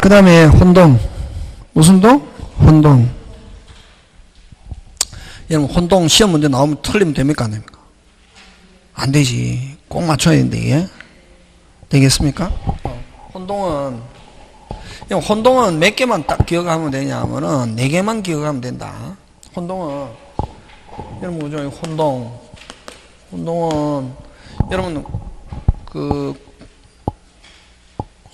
그 다음에 혼동. 무슨 동? 혼동. 여러분, 혼동 시험 문제 나오면 틀리면 됩니까? 안 됩니까? 안 되지. 꼭 맞춰야 되는데, 이게. 되겠습니까? 혼동은 몇 개만 딱 기억하면 되냐 하면은, 4개만 기억하면 된다. 혼동은, 여러분, 뭐죠? 혼동은, 여러분,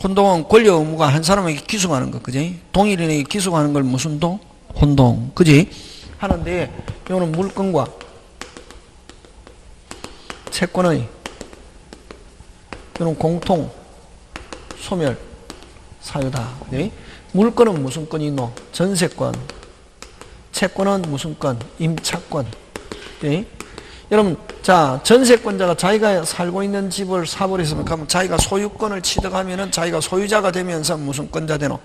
혼동은 권리 의무가 한 사람에게 기속하는 거, 그지? 동일인에게 기속하는 걸 무슨 동? 혼동, 그지? 하는데, 이거는 물건과 채권의 이런 공통 소멸 사유다. 그지? 물건은 무슨 건이 있노? 전세권. 채권은 무슨 건? 임차권. 그지? 여러분, 자, 전세권자가 자기가 살고 있는 집을 사버렸으면, 그러면 자기가 소유권을 취득하면은 자기가 소유자가 되면서 무슨 권자 되노?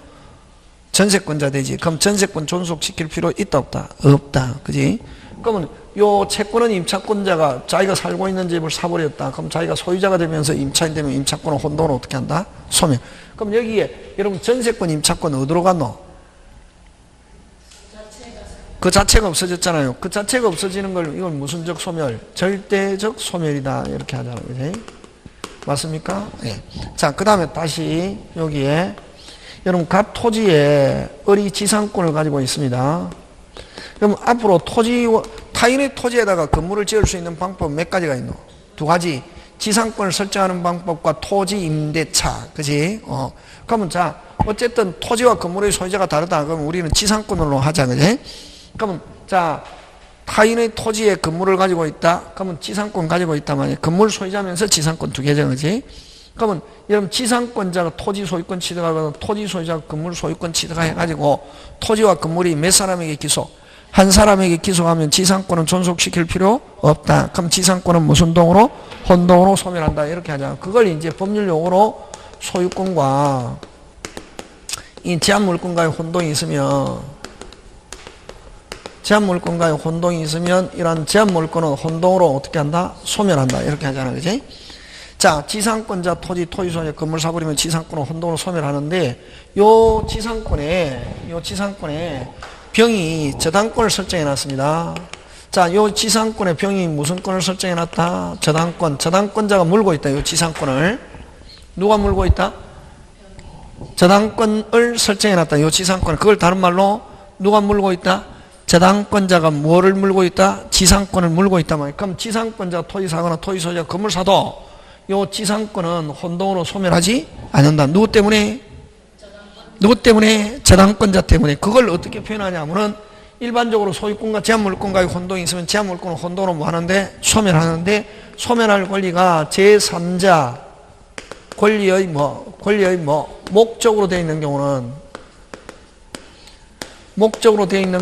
전세권자 되지. 그럼 전세권 존속시킬 필요 있다, 없다? 없다. 그지? 그러면 요 채권은 임차권자가 자기가 살고 있는 집을 사버렸다. 그럼 자기가 소유자가 되면서 임차인 되면 임차권은 혼동을 어떻게 한다? 소멸. 그럼 여기에, 여러분, 전세권, 임차권 어디로 갔노? 그 자체가 없어졌잖아요. 그 자체가 없어지는 걸, 이건 무슨적 소멸? 절대적 소멸이다. 이렇게 하잖아요. 그지? 맞습니까? 예. 자, 그 다음에 다시 여기에, 여러분, 각 토지에 을이 지상권을 가지고 있습니다. 그럼 앞으로 타인의 토지에다가 건물을 지을 수 있는 방법 몇 가지가 있노? 2가지. 지상권을 설정하는 방법과 토지 임대차. 그지? 그러면 자, 어쨌든 토지와 건물의 소유자가 다르다. 그러면 우리는 지상권으로 하자. 그지? 그러면 자, 타인의 토지에 건물을 가지고 있다. 그러면 지상권 가지고 있단 말이야. 건물 소유자면서 지상권 2개죠. 그지? 그러면 여러분, 지상권자가 토지 소유권 취득하거나 토지 소유자가 건물 소유권 취득해가지고 토지와 건물이 몇 사람에게 기속? 한 사람에게 기속하면 지상권은 존속시킬 필요 없다. 그럼 지상권은 무슨 동으로? 혼동으로 소멸한다. 이렇게 하잖아. 그걸 이제 법률 용어로 소유권과 이 제한물권과의 혼동이 있으면, 제한물권과의 혼동이 있으면 이런 제한물권은 혼동으로 어떻게 한다? 소멸한다. 이렇게 하잖아. 그지? 자, 지상권자 토지 소유자 건물 사버리면 지상권은 혼동으로 소멸하는데, 요 지상권에 병이 저당권을 설정해 놨습니다. 자, 요 지상권에 병이 무슨 권을 설정해 놨다? 저당권. 저당권자가 물고 있다. 요 지상권을. 누가 물고 있다? 저당권을 설정해 놨다. 요 지상권. 그걸 다른 말로 누가 물고 있다? 저당권자가 뭐를 물고 있다? 지상권을 물고 있단 말이에요. 그럼 지상권자가 토지 사거나 토지 소유자가 건물 사도 요 지상권은 혼동으로 소멸하지 않는다. 누구 때문에? 저당권자 때문에. 그걸 어떻게 표현하냐면은, 일반적으로 소유권과 제한물권과의 혼동이 있으면 제한물권은 혼동으로 뭐 하는데? 소멸하는데, 소멸할 권리가 제3자 권리의 목적으로 되어 있는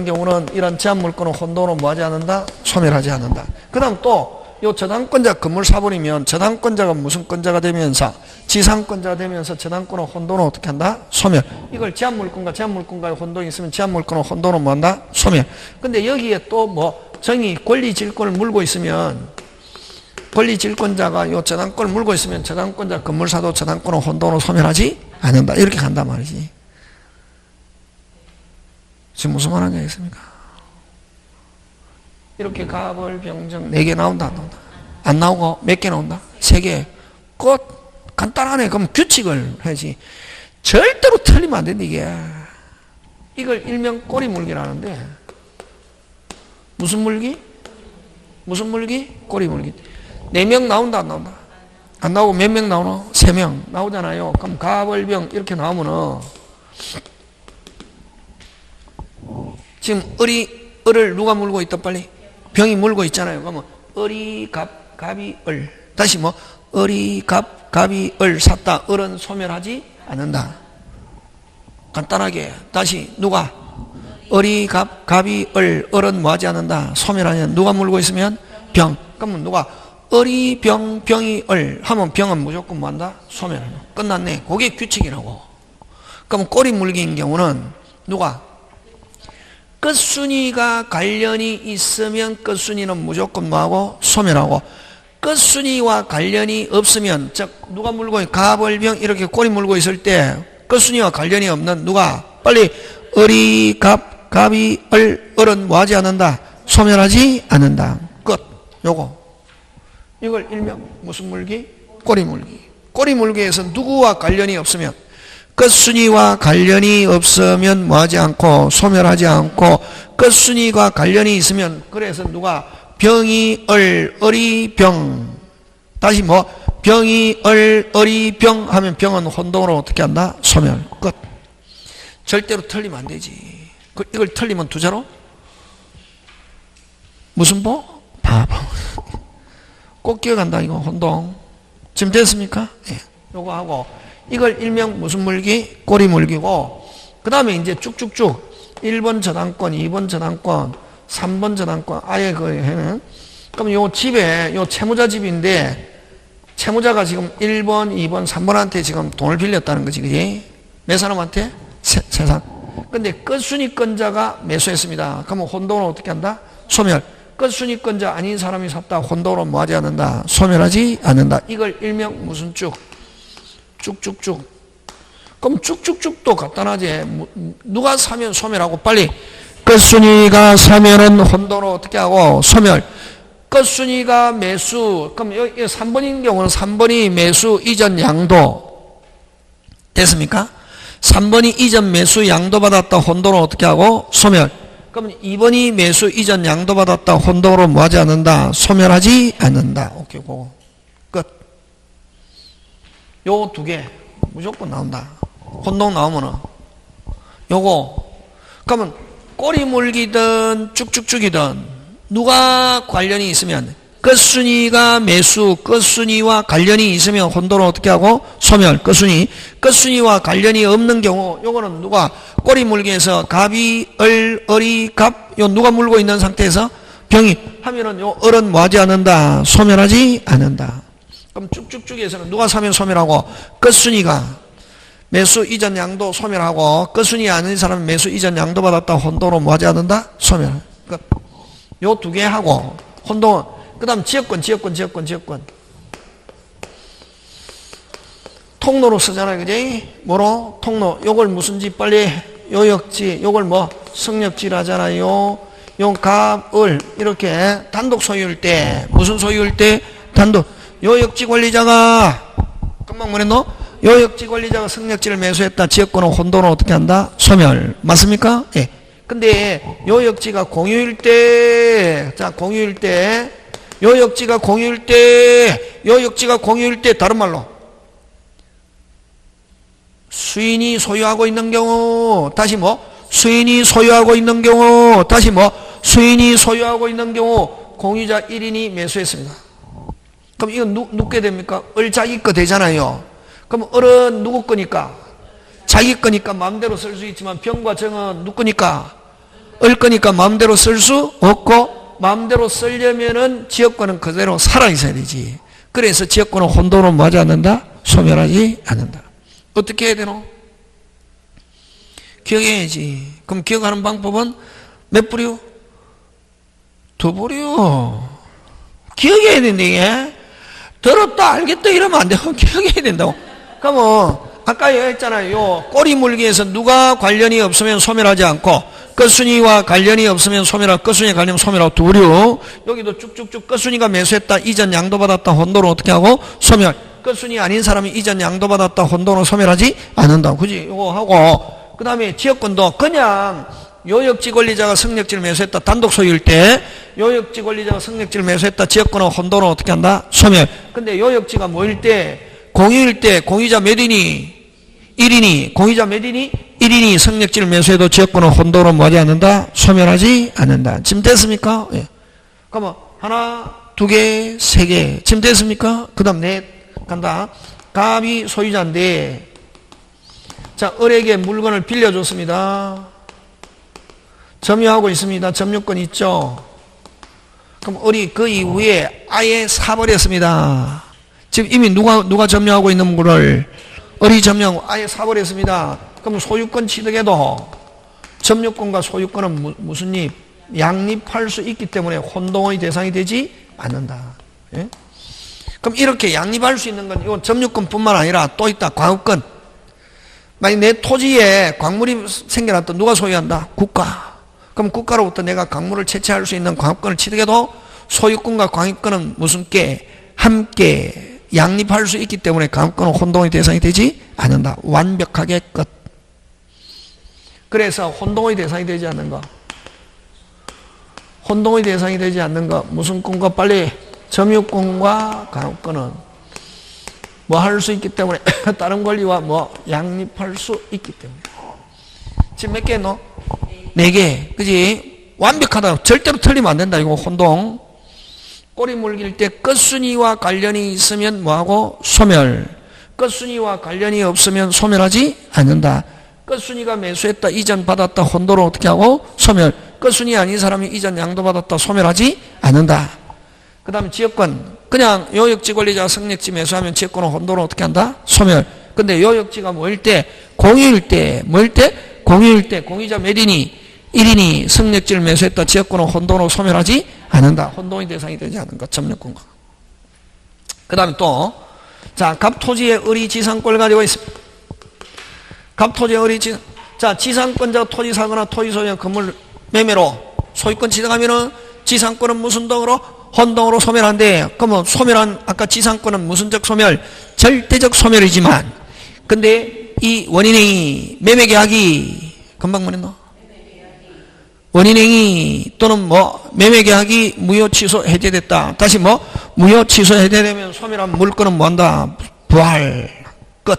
경우는 이런 제한물권은 혼동으로 뭐 하지 않는다? 소멸하지 않는다. 그 다음 또 요 저당권자 건물 사버리면 저당권자가 무슨 권자가 되면서 지상권자가 되면서 저당권은 혼동은 어떻게 한다? 소멸. 이걸 제한물권과의 혼동이 있으면 제한물권은 혼동은 뭐 한다? 소멸. 근데 여기에 또 뭐 권리질권을 물고 있으면, 권리질권자가 요 저당권을 물고 있으면 저당권자 건물 사도 저당권은 혼동으로 소멸하지 않는다. 이렇게 간단 말이지. 지금 무슨 말 하는지 알겠습니까? 이렇게 갑을 병정 4개 나온다, 안 나온다? 안 나오고 몇 개 나온다? 3개. 끝. 간단하네. 그럼 규칙을 해야지. 절대로 틀리면 안 된다, 이게. 이걸 일명 꼬리 물기라는데, 무슨 물기? 꼬리 물기. 4명 나온다, 안 나온다? 안 나오고 몇 명 나오노? 3명 나오잖아요. 그럼 갑을병 이렇게 나오면은, 지금 을을 누가 물고 있다, 빨리? 병이 물고 있잖아요. 그러면 을이 갑이 을. 다시 을이 갑이 을 샀다. 을은 소멸하지 않는다. 간단하게. 다시 누가? 을이 갑이 을은 뭐하지 않는다. 소멸하지 않는다. 누가 물고 있으면? 병. 그러면 누가? 을이 병이 을 하면 병은 무조건 뭐한다? 소멸한다. 끝났네. 그게 규칙이라고. 그럼 꼬리 물기인 경우는 누가? 끝순위가 관련이 있으면 끝순위는 무조건 뭐하고? 소멸하고, 끝순위와 관련이 없으면, 즉 누가 물고 갑을병 이렇게 꼬리 물고 있을 때 끝순위와 관련이 없는 누가 빨리 을이 갑, 갑이 을, 을은 뭐하지 않는다? 소멸하지 않는다. 끝. 요거. 이걸 일명 무슨 물기? 꼬리물기. 꼬리물기에서 누구와 관련이 없으면 끝순위와 관련이 없으면 뭐하지 않고 소멸하지 않고 끝순위가 관련이 있으면 그래서 누가 병이 을, 을이 병. 다시 뭐 병이 을, 을이 병 하면 병은 혼동으로 어떻게 한다? 소멸. 끝. 절대로 틀리면 안 되지. 이걸 틀리면 두자로? 무슨 보? 바보. 꼭 기억한다 이거 혼동. 지금 됐습니까? 예. 요거 하고 이걸 일명 무슨 물기? 꼬리 물기고 그 다음에 이제 쭉쭉쭉 1번 저당권, 2번 저당권, 3번 저당권 아예 그 해는 그럼 요 집에 요 채무자 집인데 채무자가 지금 1번, 2번, 3번한테 지금 돈을 빌렸다는 거지, 그지? 몇 사람한테? 세 사람. 근데 끝순위권자가 매수했습니다. 그러면 혼동을 어떻게 한다? 소멸. 끝순위권자 아닌 사람이 샀다. 혼동으로 뭐하지 않는다? 소멸하지 않는다. 이걸 일명 무슨 쭉? 쭉쭉쭉. 그럼 쭉쭉쭉도 간단하지. 누가 사면 소멸하고 빨리. 끝순위가 사면은 혼동으로 어떻게 하고? 소멸. 끝순위가 매수. 그럼 여기 3번인 경우는 3번이 매수 이전 양도. 됐습니까? 3번이 이전 매수 양도 받았다. 혼동으로 어떻게 하고? 소멸. 그럼 2번이 매수 이전 양도 받았다. 혼동으로 뭐하지 않는다? 소멸하지 않는다. 오케이, 그거. 끝. 요 두 개 무조건 나온다. 혼동 나오면은 요거. 그러면 꼬리 물기든 쭉쭉쭉이든 누가 관련이 있으면 끝순위가 매수, 끝순위와 관련이 있으면 혼동을 어떻게 하고? 소멸, 끝순위. 끝순위와 관련이 없는 경우 요거는 누가 꼬리 물기에서 갑이 을, 을이 갑 요 누가 물고 있는 상태에서 병이 하면은 요 을은 뭐하지 않는다? 소멸하지 않는다. 그럼 쭉쭉쭉에서는 누가 사면 소멸하고 끝순위가 매수 이전 양도 소멸하고 끝순위 아닌 사람은 매수 이전 양도 받았다. 혼동으로 뭐하지 않는다? 소멸. 끝. 요 두 개 하고 혼동은 그 다음 지역권. 통로로 쓰잖아요. 그지? 뭐로? 통로. 요걸 무슨지 빨리 요역지. 요걸 뭐? 성역지를 하잖아요. 요 갑, 을. 이렇게 단독 소유일 때. 무슨 소유일 때? 단독. 요역지 관리자가 금방 뭐랬노? 요역지 관리자가 성역지를 매수했다. 지역권은 혼동을 어떻게 한다? 소멸. 맞습니까? 예. 근데 요역지가 공유일 때, 자, 공유일 때, 요역지가 공유일 때, 다른 말로 수인이 소유하고 있는 경우, 다시 뭐? 수인이 소유하고 있는 경우, 다시 뭐? 수인이 소유하고 있는 경우, 공유자 1인이 매수했습니다. 그럼 이건 누게 됩니까? 을 자기 거 되잖아요. 그럼 을은 누구 거니까? 자기 거니까 마음대로 쓸 수 있지만 병과 정은 누구 거니까? 을 거니까 마음대로 쓸 수 없고 마음대로 쓰려면은 지역권은 그대로 살아있어야 되지. 그래서 지역권은 혼동으로 뭐하지 않는다? 소멸하지 않는다. 어떻게 해야 되노? 기억해야지. 그럼 기억하는 방법은 몇 부류? 두 부류. 기억해야 된다 이게. 들었다 알겠다 이러면 안 되고 기억해야 된다고. 그러면 아까 했잖아요. 꼬리 물기에서 누가 관련이 없으면 소멸하지 않고 끝순위와 관련이 없으면 소멸하고 끝순위와 관련이 소멸하고 두 부류. 여기도 쭉쭉쭉 끝순위가 매수했다. 이전 양도 받았다. 혼동으로 어떻게 하고? 소멸. 끝순위 아닌 사람이 이전 양도 받았다. 혼동으로 소멸하지 않는다. 그지? 이거 하고 그 다음에 지역권도 그냥 요역지 권리자가 성역지를 매수했다. 단독 소유일 때 요역지 권리자가 성역지를 매수했다. 지역권은 혼동으로 어떻게 한다? 소멸. 근데 요역지가 뭐일 때? 공유일 때 공유자 몇 인이? 1인이. 공유자 몇 인이? 1인이 성역지를 매수해도 지역권은 혼동으로 뭐하지 않는다? 소멸하지 않는다. 지금 됐습니까? 예. 그러면 하나, 두 개, 세 개. 지금 됐습니까? 그 다음 넷 간다. 갑이 소유자인데 자, 을에게 물건을 빌려줬습니다. 점유하고 있습니다. 점유권 있죠? 그럼 을이 그 이후에 아예 사버렸습니다. 지금 이미 누가 점유하고 있는 물건을 을이 점유하고 아예 사버렸습니다. 그럼 소유권 취득에도 점유권과 소유권은 무슨 입? 양립할 수 있기 때문에 혼동의 대상이 되지 않는다. 예? 그럼 이렇게 양립할 수 있는 건 이건 점유권뿐만 아니라 또 있다. 과업권. 만약 내 토지에 광물이 생겨났다. 누가 소유한다? 국가. 그럼 국가로부터 내가 광물을 채취할 수 있는 광업권을 취득해도 소유권과 광업권은 무슨 게 함께 양립할 수 있기 때문에 광업권은 혼동의 대상이 되지 않는다. 완벽하게 끝. 그래서 혼동의 대상이 되지 않는 거. 혼동의 대상이 되지 않는 거. 무슨 권과 빨리 점유권과 광업권은 뭐 할 수 있기 때문에 다른 권리와 뭐 양립할 수 있기 때문에. 지금 몇 개 했노? 4개. 그지? 완벽하다. 절대로 틀리면 안 된다. 이거 혼동. 꼬리 물길 때 끝순위와 관련이 있으면 뭐하고? 소멸. 끝순위와 관련이 없으면 소멸하지 않는다. 끝순위가 매수했다, 이전 받았다, 혼도를 어떻게 하고? 소멸. 끝순위 아닌 사람이 이전 양도 받았다, 소멸하지 않는다. 그 다음에 지역권. 그냥 요역지 권리자가 승역지 매수하면 지역권은 혼도를 어떻게 한다? 소멸. 근데 요역지가 뭐일 때? 공유일 때. 뭐일 때? 공유일 때. 공유자 몇 인이? 1인이 승역지를 매수했다, 지역권은 혼도로 소멸하지 않는다. 혼동의 대상이 되지 않는 것. 점유권과. 그 다음에 또, 자, 갑토지의 의리지상권을 가지고 있습니다. 갑토지의 의리지상. 자, 지상권자가 토지 사거나 토지 소유한 건물 매매로 소유권 취득하면은 지상권은 무슨 등으로? 혼동으로 소멸한대. 그러면 소멸한, 아까 지상권은 무슨적 소멸? 절대적 소멸이지만, 근데 이 원인행위, 매매계약이, 금방 뭐랬노? 원인행위 또는 뭐, 매매계약이 무효 취소 해제됐다. 다시 뭐, 무효 취소 해제되면 소멸한 물건은 뭐 한다? 부활, 끝,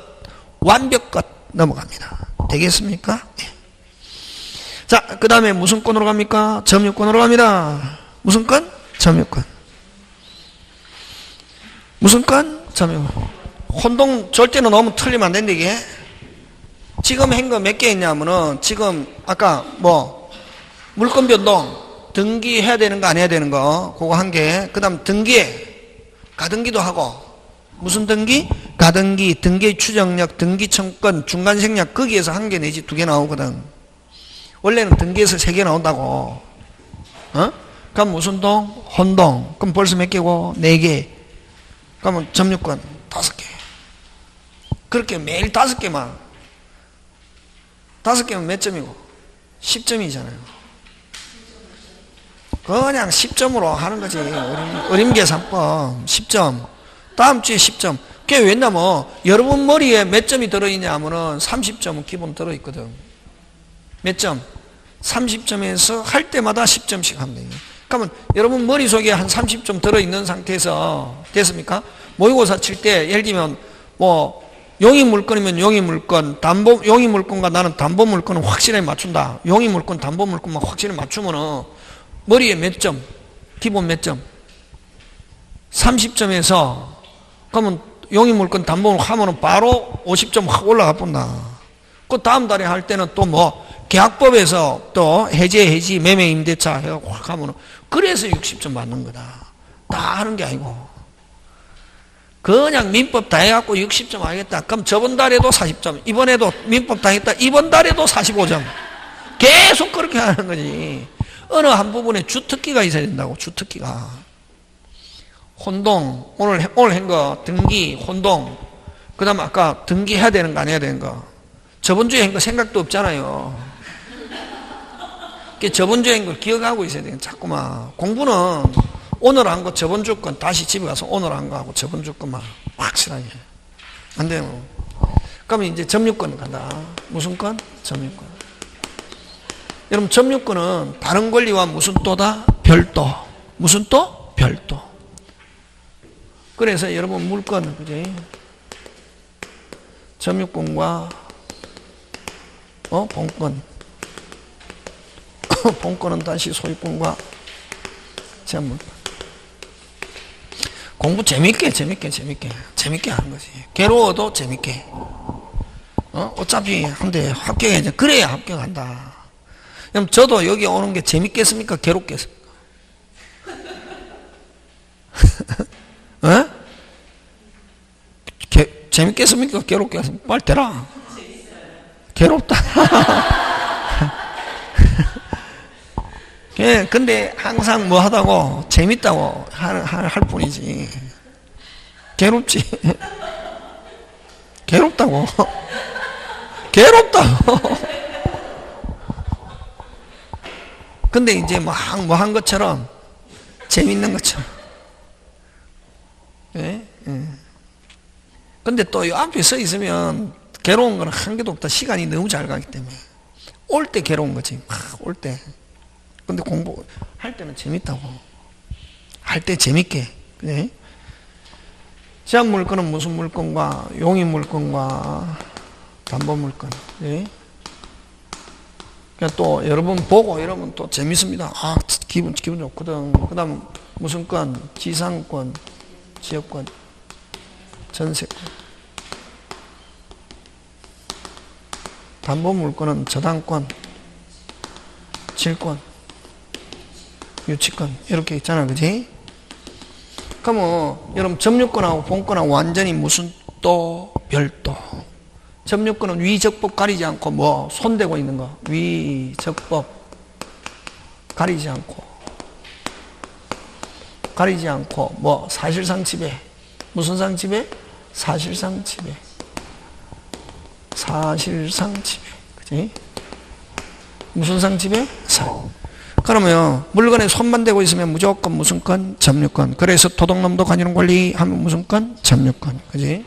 완벽 끝 넘어갑니다. 되겠습니까? 자, 그 다음에 무슨 건으로 갑니까? 점유권으로 갑니다. 무슨 건? 점유권. 무슨 건? 점유권. 혼동 절대로 너무 틀리면 안 된다, 이게. 지금 한 거 몇 개 있냐면은, 지금, 아까 뭐, 물권 변동, 등기해야 되는 거 안 해야 되는 거, 그거 한 개. 그 다음 등기에, 가등기도 하고, 무슨 등기? 가등기, 등기의 추정력, 등기 청권, 중간 생략, 거기에서 한 개 내지 2개 나오거든. 원래는 등기에서 3개 나온다고. 어? 그럼 무슨 동? 혼동. 그럼 벌써 몇 개고? 4개. 그러면 점유권 5개. 그렇게 매일 5개만. 5개면 몇 점이고? 10점이잖아요. 그냥 10점으로 하는 거지. 어림계산법 10점. 다음 주에 10점. 그게 왜냐면 여러분 머리에 몇 점이 들어있냐 하면은 30점은 기본 들어있거든. 몇 점? 30점에서 할 때마다 10점씩 하면 돼요. 그러면 여러분 머릿속에 한 30점 들어있는 상태에서 됐습니까? 모의고사 칠 때 예를 들면 뭐 용의 물건이면 용의 물건, 용의 물건과 나는 담보 물건은 확실하게 맞춘다. 용의 물건, 담보 물건만 확실히 맞추면은 머리에 몇 점? 기본 몇 점? 30점에서 그러면 용의 물건 담보를 하면은 바로 50점 확 올라가 본다. 그 다음 달에 할 때는 또 뭐 계약법에서 또 해지, 매매, 임대차 해갖고 확 하면은 그래서 60점 받는 거다. 다 하는 게 아니고. 그냥 민법 다 해갖고 60점 하겠다. 그럼 저번 달에도 40점, 이번에도 민법 다 했다. 이번 달에도 45점. 계속 그렇게 하는 거지. 어느 한 부분에 주특기가 있어야 된다고, 주특기가. 혼동, 오늘 한 거, 등기, 혼동. 그 다음 아까 등기해야 되는 거, 안 해야 되는 거. 저번 주에 한 거 생각도 없잖아요. 저번 주에 한 걸 기억하고 있어야 돼요. 자꾸만. 공부는 오늘 한 거, 저번 주 건 다시 집에 가서 오늘 한 거 하고 저번 주 것만 확실하게. 안 돼요. 그러면 이제 점유권 간다. 무슨 건? 점유권. 여러분, 점유권은 다른 권리와 무슨 또다? 별도. 무슨 또? 별도. 그래서 여러분, 물건, 그지? 점유권과, 본권. 본권은 다시 소유권과 점유권. 공부 재밌게 하는 거지. 괴로워도 재밌게. 어차피 한데 합격해야지. 그래야 합격한다. 그럼 저도 여기 오는 게 재밌겠습니까? 괴롭겠습니까? 재밌겠습니까? 괴롭겠습니까? 빨리 대라. 괴롭다. 근데 항상 뭐 하다고 재밌다고 할 뿐이지. 괴롭지. 괴롭다고. 괴롭다. 근데 이제 뭐 한 것처럼, 재밌는 것처럼. 예? 예. 근데 또 이 앞에 서 있으면 괴로운 건 한 개도 없다. 시간이 너무 잘 가기 때문에. 올 때 괴로운 거지. 올 때. 근데 공부할 때는 재밌다고. 할 때 재밌게. 그래? 제한 물건은 무슨 물건과 용의 물건과 담보 물건. 예? 그러니까 또 여러분 보고 이러면 또 재밌습니다. 아, 기분 좋거든. 그 다음 무슨 건? 지상권, 지역권, 전세권. 담보 물건은 저당권, 질권, 유치권 이렇게 있잖아, 그지? 그러면 여러분 점유권하고 본권하고 완전히 무슨 또 별도. 점유권은 위적법 가리지 않고 뭐 손대고 있는 거. 위적법 가리지 않고 뭐 사실상 지배. 무슨 상 지배? 사실상 지배. 그지? 무슨 상 지배? 그러면 물건에 손만 대고 있으면 무조건 무슨 건? 점유권. 그래서 도둑놈도 관여권 관리하면 무슨 건? 점유권. 그지?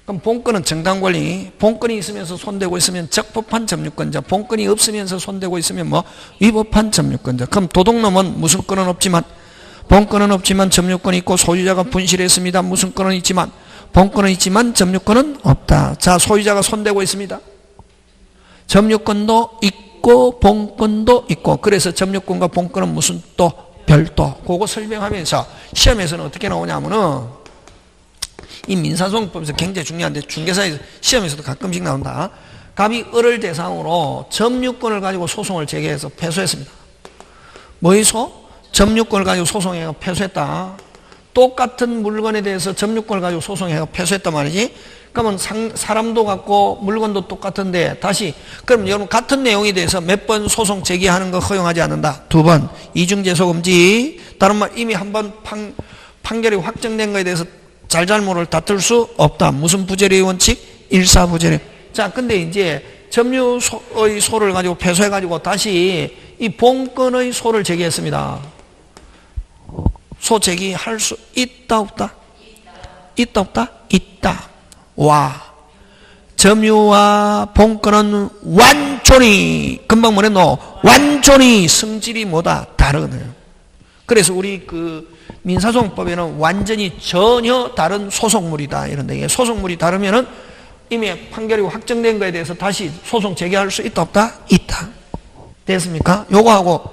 그럼 본권은 정당권리. 본권이 있으면서 손대고 있으면 적법한 점유권자. 본권이 없으면서 손대고 있으면 뭐? 위법한 점유권자. 그럼 도둑놈은 무슨 권은 없지만, 본권은 없지만 점유권이 있고 소유자가 분실했습니다. 무슨 권은 있지만, 본권은 있지만 점유권은 없다. 자, 소유자가 손대고 있습니다. 점유권도 있고 본권도 있고. 그래서 점유권과 본권은 무슨 또 별도. 그거 설명하면서 시험에서는 어떻게 나오냐면은 이 민사소송법에서 굉장히 중요한데 중개사에서 시험에서도 가끔씩 나온다. 갑이 을을 대상으로 점유권을 가지고 소송을 제기해서 패소했습니다. 뭐이소? 점유권을 가지고 소송해서 패소했다. 똑같은 물건에 대해서 점유권을 가지고 소송해서 패소했단 말이지. 그러면 사람도 같고 물건도 똑같은데 다시 그럼 여러분 같은 내용에 대해서 몇 번 소송 제기하는 거 허용하지 않는다. 2번 이중제소 금지. 다른 말 이미 한 번 판결이 확정된 거에 대해서 잘잘못을 다툴 수 없다. 무슨 부재료의 원칙? 일사부재료. 자, 근데 이제 점유의 소를 가지고 패소해 가지고 다시 이 본건의 소를 제기했습니다. 소 제기할 수 있다 없다? 있다 없다? 있다. 와, 점유와 본건은 완전히 금방 뭐랬노? 완전히 성질이 뭐다? 다르거든요. 그래서 우리 그 민사소송법에는 완전히 전혀 다른 소송물이다 이런데, 소송물이 다르면은 이미 판결이 확정된 거에 대해서 다시 소송 제기할 수 있다 없다? 있다. 됐습니까? 요거하고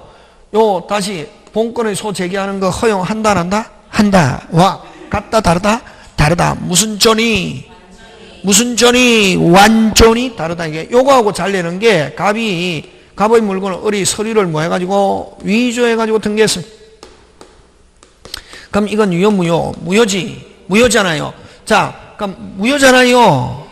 요 다시 본건의 소 제기하는 거 허용한다 안 한다? 한다. 와, 같다 다르다? 다르다. 무슨 전이 완전히 다르다. 이게 요거하고 잘 내는 게 갑의 물건을 을이 서류를 뭐 해가지고 위조해가지고 등기했습니다. 그럼 이건 유효 무효잖아요. 자, 그럼 무효잖아요.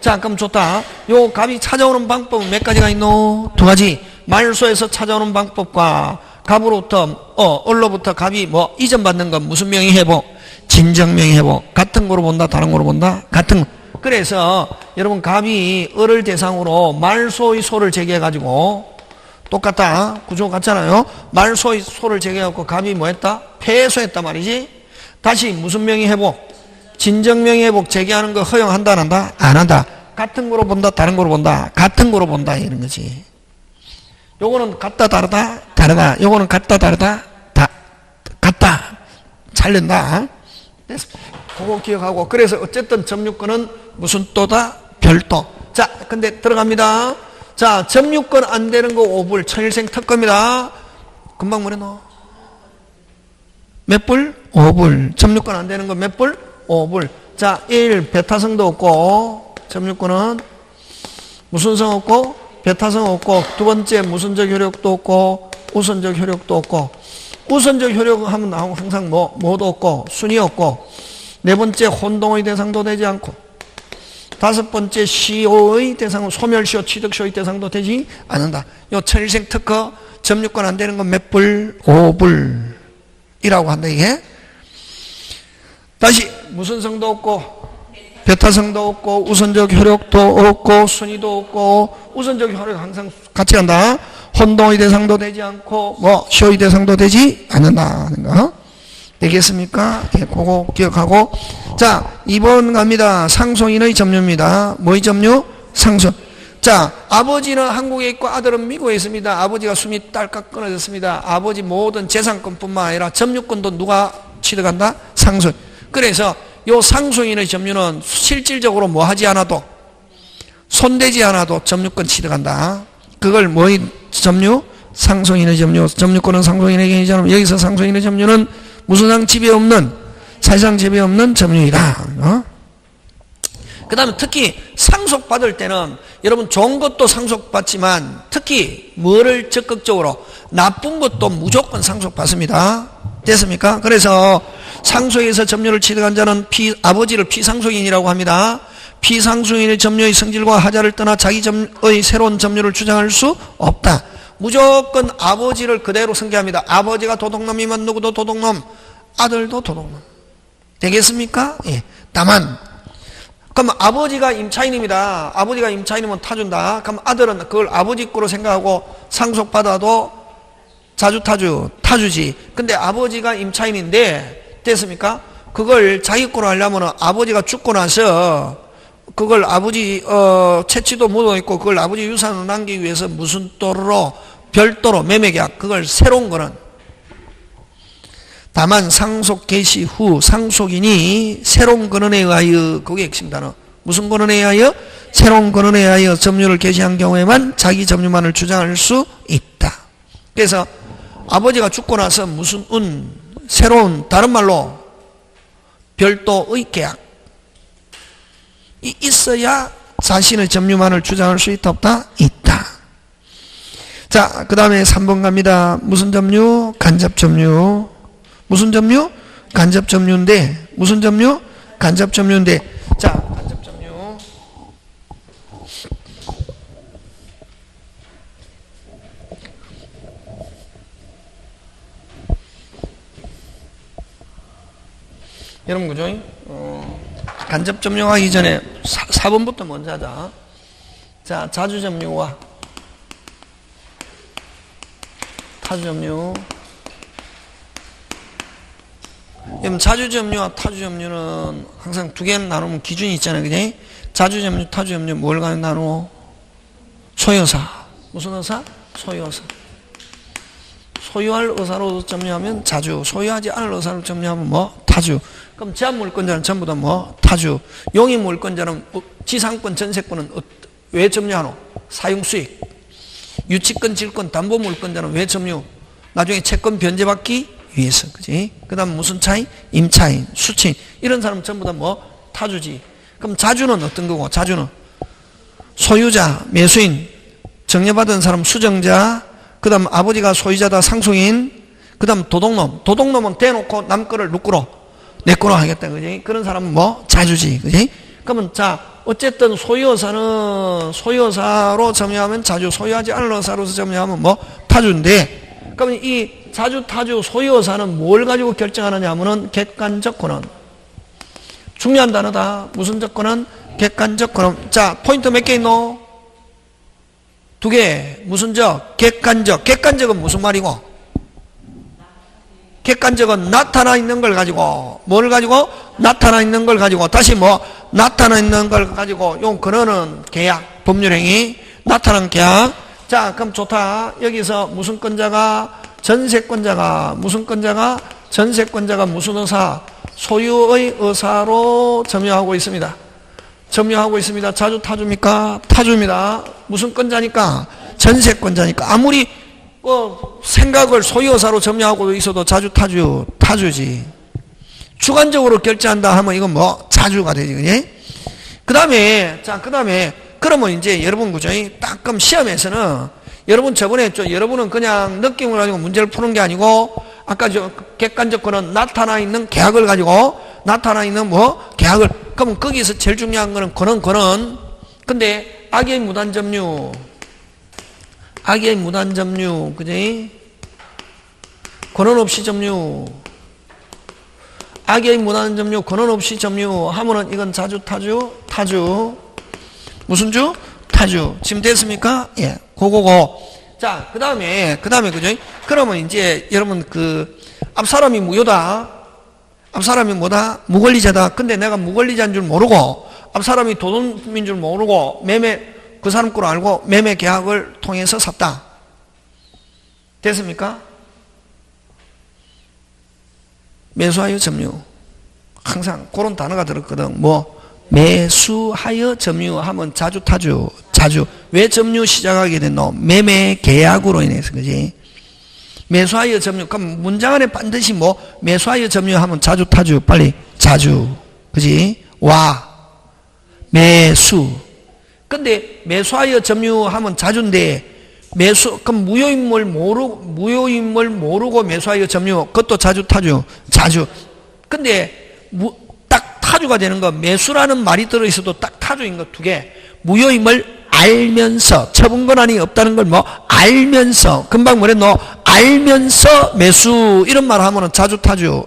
자, 그럼 좋다. 요 갑이 찾아오는 방법은 몇 가지가 있노? 2가지. 말소에서 찾아오는 방법과 갑으로부터 을로부터 갑이 뭐 이전받는 건 무슨 명의회복? 진정명의회복. 같은 거로 본다, 다른 거로 본다? 같은 거. 그래서 여러분 갑이 을을 대상으로 말소의 소를 제기해가지고 똑같다. 구조 같잖아요. 말소의 소를 제기해갖고 갑이 뭐 했다? 패소했단 말이지. 다시 무슨 명의회복? 진정명의회복 제기하는 거 허용한다 안 한다? 안 한다. 같은 거로 본다, 다른 거로 본다? 같은 거로 본다 이런 거지. 요거는 같다 다르다? 다르다. 요거는 같다 다르다? 같다. 잘 낸다. 됐어. 그거 기억하고. 그래서 어쨌든 점유권은 무슨 또다? 별도. 자, 근데 들어갑니다. 자, 점유권 안 되는 거 5불. 천일생 특허입니다. 금방 뭐래노? 몇 불? 5불. 점유권 안 되는 거 몇 불? 5불. 자, 1. 배타성도 없고, 점유권은 무슨 성 없고? 배타성 없고, 두 번째 무슨적 효력도 없고, 우선적 효력도 없고, 우선적 효력 하면 나오고 항상 뭐도 없고, 순위 없고, 네 번째 혼동의 대상도 되지 않고, 다섯 번째 시효의 대상은 소멸시효, 취득시효의 대상도 되지 않는다. 요 천일생 특허 점유권 안 되는 건 몇 불? 5불이라고 한다 이게. 다시 무슨 성도 없고 배타성도 없고 우선적 효력도 없고 순위도 없고 우선적 효력 항상 같이 간다. 혼동의 대상도 되지 않고 뭐 쇼의 대상도 되지 않는다는 거. 되겠습니까? 예, 그거 기억하고. 자, 2번 갑니다. 상속인의 점유입니다. 뭐의 점유? 상속. 자, 아버지는 한국에 있고 아들은 미국에 있습니다. 아버지가 숨이 딸깍 끊어졌습니다. 아버지 모든 재산권뿐만 아니라 점유권도 누가 취득한다? 상속. 그래서 요 상속인의 점유는 실질적으로 뭐 하지 않아도 손대지 않아도 점유권 취득한다. 그걸 뭐의 점유? 상속인의 점유. 점유권은 상속인에게 이전하면 여기서 상속인의 점유는 무소상 지배 없는 사실상 지배 없는 점유이다. 그 다음에 특히 상속받을 때는 여러분 좋은 것도 상속받지만 특히 뭐를 적극적으로 나쁜 것도 무조건 상속받습니다. 됐습니까? 그래서 상속에서 점유를 취득한 자는 아버지를 피상속인이라고 합니다. 피상속인의 점유의 성질과 하자를 떠나 자기 점의 새로운 점유를 주장할 수 없다. 무조건 아버지를 그대로 승계합니다. 아버지가 도둑놈이면 누구도 도둑놈, 아들도 도둑놈. 되겠습니까? 예. 다만 그럼 아버지가 임차인입니다. 아버지가 임차인이면 타준다. 그럼 아들은 그걸 아버지 거로 생각하고 상속받아도 타주지. 근데 아버지가 임차인인데 됐습니까? 그걸 자기 거로 하려면 아버지가 죽고 나서 그걸 아버지 채취도 묻어있고 그걸 아버지 유산으로 남기기 위해서 무슨 별도로 매매계약 그걸 새로운 거는 다만 상속 개시 후 상속인이 새로운 권한에 의하여 그게 핵심 단어 무슨 권한에 의하여? 새로운 권한에 의하여 점유를 개시한 경우에만 자기 점유만을 주장할 수 있다. 그래서 아버지가 죽고 나서 무슨 새로운 다른 말로 별도의 계약 이 있어야 자신의 점유만을 주장할 수 있다 없다? 있다. 자, 그 다음에 3번 갑니다. 무슨 점유? 간접 점유. 무슨 점유? 간접 점유인데 무슨 점유? 간접 점유인데 자, 간접 점유 여러분 그죠? 간접 점유하기 전에 4번부터 먼저 하자. 자, 자주 점유와 타주 점유. 여러분 자주 점유와 타주 점유는 항상 두 개는 나누면 기준이 있잖아요. 그지? 자주 점유, 타주 점유 뭘 나누어? 소유사. 무슨 의사? 소유사. 소유할 의사로 점유하면 자주, 소유하지 않을 의사로 점유하면 뭐? 타주. 그럼 제한 물권자는 전부 다 뭐? 타주. 용의 물권자는 지상권, 전세권은 왜 점유하노? 사용수익. 유치권, 질권, 담보 물권자는 왜 점유? 나중에 채권 변제받기 위해서. 그지? 그 다음 무슨 차이? 임차인, 수취인. 이런 사람은 전부 다 뭐? 타주지. 그럼 자주는 어떤 거고? 자주는 소유자, 매수인, 정려받은 사람 수정자, 그 다음 아버지가 소유자다 상속인, 그 다음 도둑놈. 도둑놈은 대놓고 남 거를 누구로? 내 거로 하겠다. 그지? 그런 사람은 뭐? 자주지. 그지? 그러면 자, 어쨌든 소유의사는 소유의사로 점유하면 자주, 소유하지 않을 의사로서 점유하면 뭐? 타주인데, 그러면 이 자주, 타주, 소유의사는 뭘 가지고 결정하느냐 하면은 객관적 권한. 중요한 단어다. 무슨 조건은? 객관적 권한. 자, 포인트 몇 개 있노? 두 개. 무슨 적? 객관적. 객관적은 무슨 말이고? 객관적은 나타나 있는 걸 가지고, 뭘 가지고? 나타나 있는 걸 가지고, 다시 뭐? 나타나 있는 걸 가지고, 요 근원은 계약, 법률행위, 나타난 계약. 자, 그럼 좋다. 여기서 무슨 권자가? 전세권자가, 무슨 권자가? 전세권자가 무슨 의사? 소유의 의사로 점유하고 있습니다. 점유하고 있습니다. 자주 타주입니까? 타주입니다. 무슨 권자니까? 전세권자니까. 아무리 생각을 소유의사로 점유하고 있어도 자주 타주지. 주관적으로 결제한다 하면 이건 뭐? 자주가 되지. 그지? 그 다음에, 자, 그 다음에, 그러면 이제 여러분, 그죠? 딱 그럼 시험에서는 여러분 저번에 여러분은 그냥 느낌을 가지고 문제를 푸는 게 아니고 아까 객관적 거는 나타나 있는 계약을 가지고 나타나 있는 뭐? 계약을. 그러면 거기서 제일 중요한 거는 권은. 근데 악의 무단점유. 악의 무단점유. 그지? 권한 없이 점유. 악의 무난 점유, 근원 없이 점유 하면은 이건 자주, 타주. 무슨 주? 타주. 지금 됐습니까? 예. 고고고. 자, 그 다음에, 그죠? 그러면 이제 여러분 앞사람이 무효다. 앞사람이 뭐다? 무권리자다. 근데 내가 무권리자인 줄 모르고, 앞사람이 도둑인 줄 모르고, 그 사람 걸 알고 매매 계약을 통해서 샀다. 됐습니까? 매수하여 점유. 항상 그런 단어가 들었거든. 매수하여 점유하면 자주, 타주. 자주. 왜 점유 시작하게 됐노? 매매 계약으로 인해서, 그지? 매수하여 점유. 그럼 문장 안에 반드시 매수하여 점유하면 자주, 타주. 빨리. 자주. 그지? 매수. 근데 매수하여 점유하면 자주인데, 그럼 무효인물 모르고 매수하여 점유. 그것도 자주, 타주. 자주. 근데, 딱 타주가 되는 거, 매수라는 말이 들어있어도 딱 타주인 거 2개. 무효임을 알면서, 처분 권한이 없다는 걸 알면서, 금방 뭐랬노? 알면서 매수, 이런 말 하면은 자주, 타주.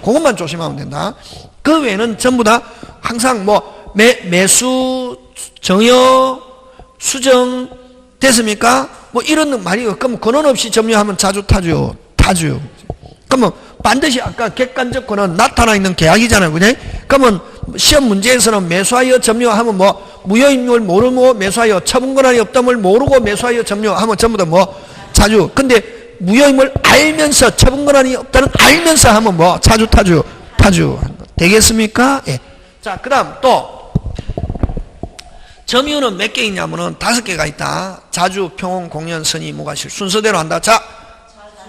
그것만 조심하면 된다. 그 외에는 전부 다 항상 매수, 정여, 수정, 됐습니까? 이런 말이, 그럼 근원 없이 점유하면 자주, 타주. 그러면 반드시 아까 객관적 권한 나타나 있는 계약이잖아요. 그죠? 그러면 시험 문제에서는 매수하여 점유하면 무효임을 모르고 매수하여 처분 권한이 없다을 모르고 매수하여 점유하면 전부 다 자주. 근데 무효임을 알면서 처분 권한이 없다는 알면서 하면 자주, 타주. 되겠습니까? 예. 자, 그 다음 또 점유는 몇 개 있냐면은 5개가 있다. 자주, 평온, 공연, 선의, 무과실. 순서대로 한다. 자,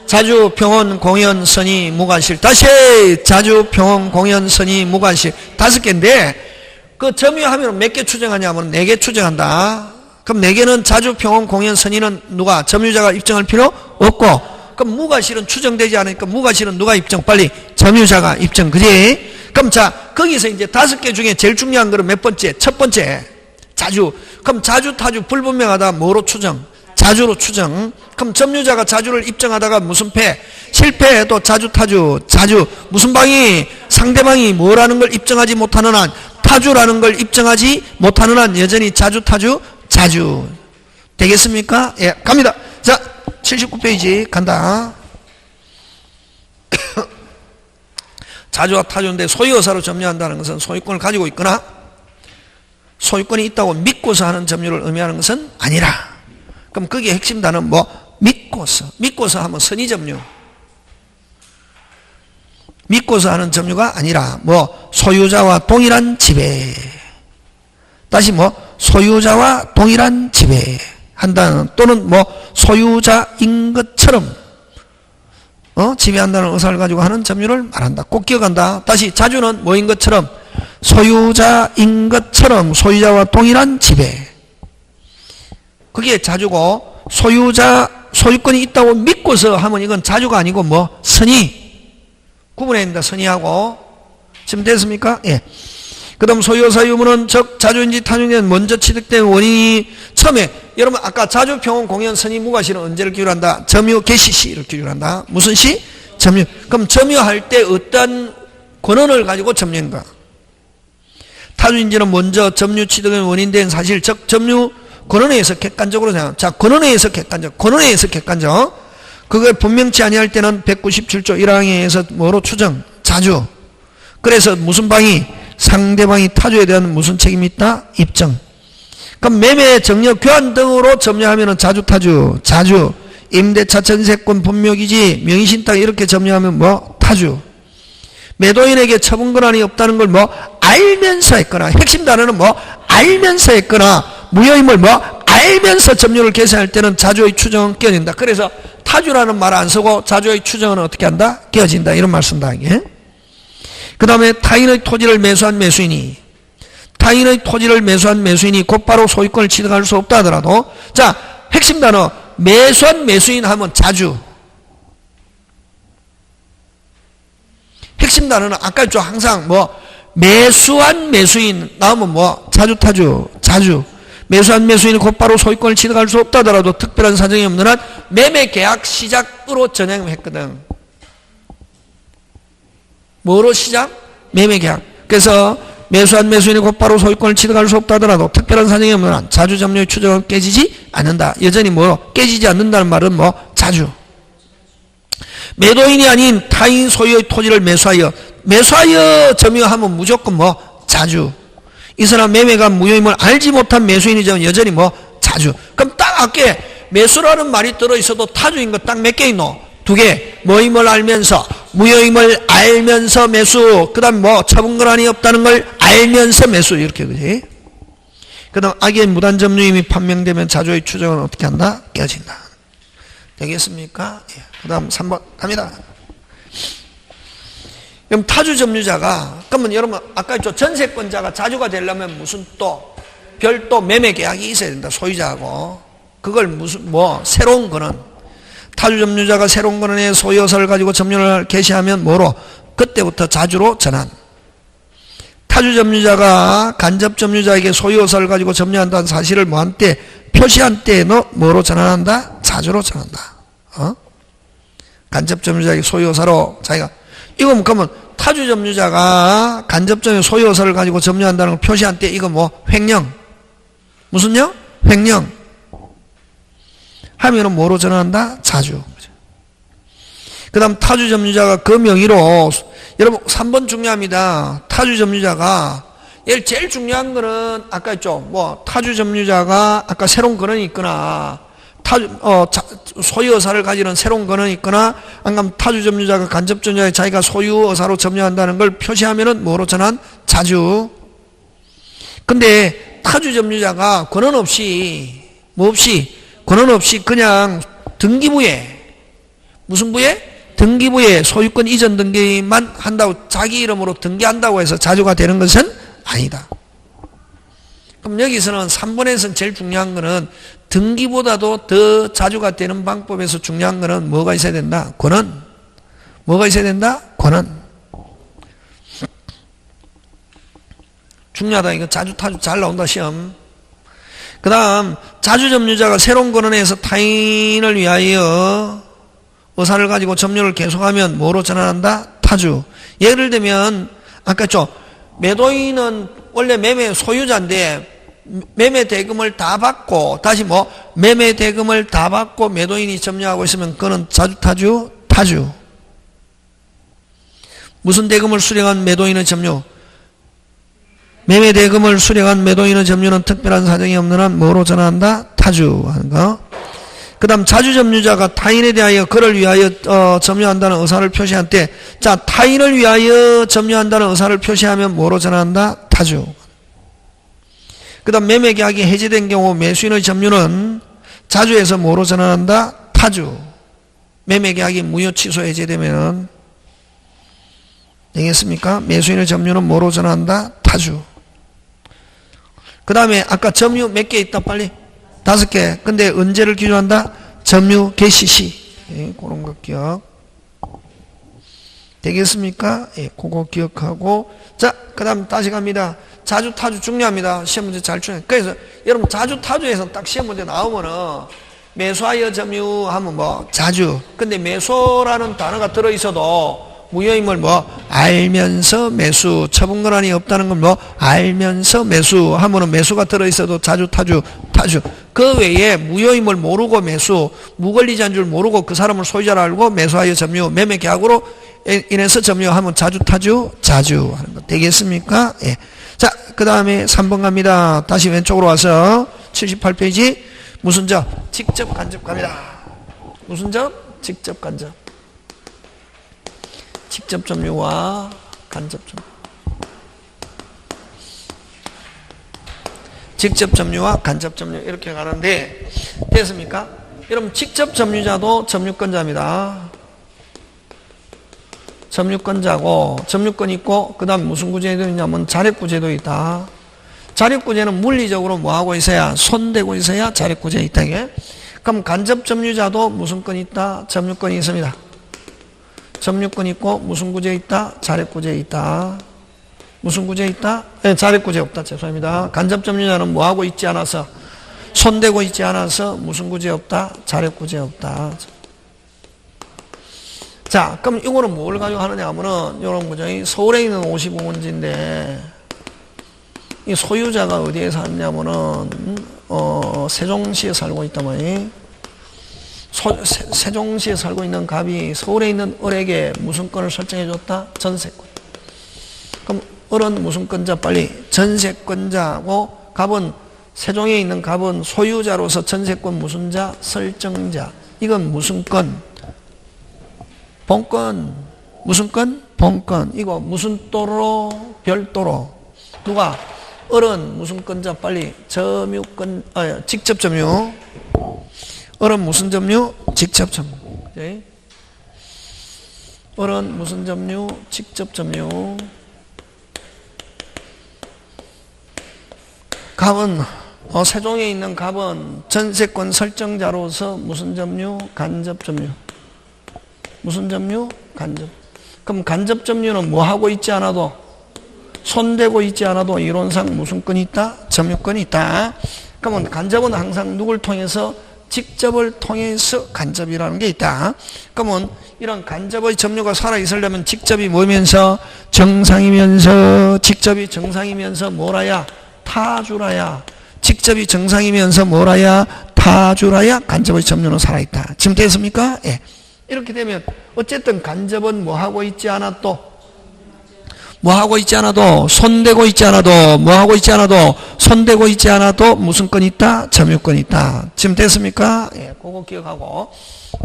자주, 평온, 공연, 선의, 무과실. 다시 자주, 평온, 공연, 선의, 무과실. 5개인데 그 점유하면 몇 개 추정하냐면 4개 추정한다. 그럼 4개는 자주, 평온, 공연, 선의는 누가? 점유자가 입증할 필요 없고, 그럼 무과실은 추정되지 않으니까 무과실은 누가 입증? 빨리 점유자가 입증. 그지? 그럼 자, 거기서 이제 5개 중에 제일 중요한 거는 몇 번째? 첫 번째. 자주. 그럼 자주, 타주 불분명하다. 뭐로 추정? 자주로 추정. 그럼 점유자가 자주를 입증하다가 무슨 패? 실패해도 자주, 타주. 무슨 방이? 상대방이 뭐라는 걸 입증하지 못하는 한, 타주라는 걸 입증하지 못하는 한 여전히 자주, 타주. 되겠습니까? 예, 갑니다. 자, 79페이지 간다. 자주와 타주인데 소유의사로 점유한다는 것은 소유권을 가지고 있거나 소유권이 있다고 믿고서 하는 점유를 의미하는 것은 아니라. 그럼 거기에 핵심 단어는 믿고서 하면 선의점유. 믿고서 하는 점유가 아니라 소유자와 동일한 지배. 다시 소유자와 동일한 지배 한다는, 또는 소유자인 것처럼 지배한다는 의사를 가지고 하는 점유를 말한다. 꼭 기억한다. 다시 자주는 뭐인 것처럼? 소유자인 것처럼 소유자와 동일한 지배. 그게 자주고, 소유권이 있다고 믿고서 하면 이건 자주가 아니고 선의. 구분해야 된다. 선의하고. 지금 됐습니까? 예. 그 다음 소유의사 유무는 즉 자주인지 타주인지 먼저 취득된 원인이 처음에, 여러분 아까 자주, 평온, 공연, 선의, 무과실은 언제를 기울한다? 점유, 개시 시를 기울한다. 무슨 시? 점유. 그럼 점유할 때 어떤 권한을 가지고 점유인가? 타주인지는 먼저 점유 취득의 원인된 사실, 즉 점유 권한에 의해서 객관적으로 생각. 자, 권한에 의해서 객관적. 그걸 분명치 아니할 때는 197조 1항에 의해서 뭐로 추정? 자주. 그래서 무슨 방이? 상대방이 타주에 대한 무슨 책임이 있다? 입증. 그럼 매매, 정려, 교환 등으로 점유하면 자주, 타주. 임대차, 전세권, 분묘기지, 명의신탁 이렇게 점유하면 타주. 매도인에게 처분 권한이 없다는 걸 알면서 했거나, 핵심 단어는 알면서 했거나, 무효임을 알면서 점유를 개시할 때는 자주의 추정은 끼어진다. 그래서 타주라는 말 안 쓰고 자주의 추정은 어떻게 한다? 끼어진다. 이런 말 쓴다. 이게. 그 다음에 타인의 토지를 매수한 매수인이 곧바로 소유권을 취득할 수 없다 하더라도, 자, 핵심 단어 매수한 매수인 하면 자주. 핵심 단어는 아까 좀 항상 매수한 매수인 나오면 자주, 타주. 매수한 매수인이 곧바로 소유권을 취득할 수 없다 하더라도 특별한 사정이 없는 한 매매 계약 시작으로 전향했거든. 뭐로 시작? 매매계약. 그래서 매수한 매수인이 곧바로 소유권을 취득할 수 없다 하더라도 특별한 사정이 없는 한 자주 점유의 추정은 깨지지 않는다. 여전히 뭐 깨지지 않는다는 말은 뭐 자주. 매도인이 아닌 타인 소유의 토지를 매수하여 점유하면 무조건 뭐 자주. 이 사람 매매가 무효임을 알지 못한 매수인이지만 여전히 뭐 자주. 그럼 딱 아까 매수라는 말이 들어있어도 타주인 거 딱 몇 개 있노? 2개. 뭐임을 알면서, 무효임을 알면서 매수. 그 다음 뭐 처분권한이 없다는 걸 알면서 매수. 이렇게 그지? 그 다음 악의 무단점유임이 판명되면 자주의 추정은 어떻게 한다? 깨진다. 되겠습니까? 예. 그 다음 3번 갑니다. 그럼 타주점유자가, 그러면 여러분 아까 했죠. 전세권자가 자주가 되려면 무슨 또 별도 매매계약이 있어야 된다. 소유자하고. 그걸 무슨 뭐 새로운 거는 타주점유자가 새로운 거는의 소유여서를 가지고 점유를 개시하면 뭐로? 그때부터 자주로 전환. 타주점유자가 간접점유자에게 소유여서를 가지고 점유한다는 사실을 뭐한 때? 표시한 때에 뭐로 전환한다? 자주로 전환한다. 간접점유자에게 소유여서로 자기가 이거 그러면 타주점유자가 간접점유 소유여서를 가지고 점유한다는 걸 표시한 때 이거 뭐 횡령. 무슨요? 횡령. 하면은 뭐로 전환한다? 자주. 그 다음 타주점유자가 그 명의로, 여러분 3번 중요합니다. 타주점유자가, 제일 중요한 거는 아까 했죠. 뭐 타주점유자가 아까 새로운 권한이 있거나 소유의사를 가지는 새로운 권한이 있거나 아니면 타주점유자가 간접점유자에 자기가 소유의사로 점유한다는 걸 표시하면은 뭐로 전환? 자주. 근데 타주점유자가 권한 없이 뭐 없이 권한 없이 그냥 등기부에 무슨 부에? 등기부에 소유권 이전 등기만 한다고 자기 이름으로 등기한다고 해서 자주가 되는 것은 아니다. 그럼 여기서는 3번에서는 제일 중요한 거는 등기보다도 더 자주가 되는 방법에서 중요한 거는 뭐가 있어야 된다? 권한. 뭐가 있어야 된다? 권한. 중요하다. 이거 자주 타주 잘 나온다 시험. 그 다음 자주점유자가 새로운 권한에서 타인을 위하여 의사를 가지고 점유를 계속하면 뭐로 전환한다? 타주. 예를 들면 아까 했죠. 매도인은 원래 매매 소유자인데 매매 대금을 다 받고 다시 뭐 매매 대금을 다 받고 매도인이 점유하고 있으면 그거는 자주 타주? 타주. 무슨 대금을 수령한 매도인의 점유? 매매 대금을 수령한 매도인의 점유는 특별한 사정이 없는 한 뭐로 전환한다? 타주 하는 거. 그 다음 자주점유자가 타인에 대하여 그를 위하여 점유한다는 의사를 표시할 때, 자 타인을 위하여 점유한다는 의사를 표시하면 뭐로 전환한다? 타주. 그 다음 매매계약이 해지된 경우 매수인의 점유는 자주에서 뭐로 전환한다? 타주. 매매계약이 무효 취소 해제되면 되겠습니까? 매수인의 점유는 뭐로 전환한다? 타주. 그 다음에 아까 점유 몇 개 있다 빨리? 5개. 근데 언제를 기준한다? 점유 개시 시. 예, 그런 거 기억. 되겠습니까? 예, 그거 기억하고. 자, 그 다음 다시 갑니다. 자주 타주 중요합니다. 시험 문제 잘 추려. 그래서 여러분 자주 타주에서 딱 시험 문제 나오면은 매수하여 점유하면 뭐 자주. 근데 매수라는 단어가 들어있어도 무효임을 뭐 알면서 매수, 처분권한이 없다는 건 뭐 알면서 매수 하면은 매수가 들어있어도 자주 타주. 그 외에 무효임을 모르고 매수, 무권리자인 줄 모르고 그 사람을 소유자로 알고 매수하여 점유, 매매 계약으로 인해서 점유하면 자주 타주, 자주 하는 거 되겠습니까? 예. 자, 그 다음에 3번 갑니다. 다시 왼쪽으로 와서 78페이지 무슨 점? 직접 간접 갑니다. 무슨 점? 직접 간접. 직접 점유와 간접 점유. 직접 점유와 간접 점유 이렇게 가는데 됐습니까? 여러분 직접 점유자도 점유권자입니다. 점유권자고 점유권 있고 그 다음 무슨 구제도 있냐면 자력구제도 있다. 자력구제는 물리적으로 뭐하고 있어야 손대고 있어야 자력구제 있다. 이게. 그럼 간접 점유자도 무슨 권 있다? 점유권이 있습니다. 점유권 있고 무슨 구제 있다? 자력구제 있다. 무슨 구제 있다? 네, 자력구제 없다. 죄송합니다. 간접 점유자는 뭐하고 있지 않아서 손대고 있지 않아서 무슨 구제 없다? 자력구제 없다. 자 자, 그럼 이거는 뭘 가지고 하느냐 하면은, 요런 거죠. 서울에 있는 55원지인데, 이 소유자가 어디에 사냐면은, 세종시에 살고 있단 말이에요. 세종시에 살고 있는 갑이 서울에 있는 을에게 무슨 건을 설정해줬다? 전세권. 그럼 을은 무슨 건자? 빨리 전세권자고, 갑은, 세종에 있는 갑은 소유자로서 전세권 무슨 자? 설정자. 이건 무슨 건? 본권. 무슨 건? 본권. 이거 무슨 또로? 별도로. 누가? 을은 무슨 건자? 빨리 점유권, 직접 점유. 을은 무슨 점유? 직접 점유. 네? 을은 무슨 점유? 직접 점유. 갑은 세종에 있는 갑은 전세권 설정자로서 무슨 점유? 간접 점유. 무슨 점유? 간접. 그럼 간접 점유는 뭐 하고 있지 않아도, 손대고 있지 않아도 이론상 무슨 건이 있다? 점유권이 있다. 그러면 간접은 항상 누굴 통해서? 직접을 통해서 간접이라는 게 있다. 그러면 이런 간접의 점유가 살아있으려면 직접이 뭐면서? 정상이면서. 직접이 정상이면서 뭐라야? 타주라야. 직접이 정상이면서 뭐라야? 타주라야 간접의 점유는 살아있다. 지금 됐습니까? 예. 이렇게 되면 어쨌든 간접은 뭐 하고 있지 않아도, 뭐 하고 있지 않아도, 손대고 있지 않아도, 뭐 하고 있지 않아도, 손대고 있지 않아도 무슨 건이 있다? 점유권이 있다. 지금 됐습니까? 예, 그거 기억하고.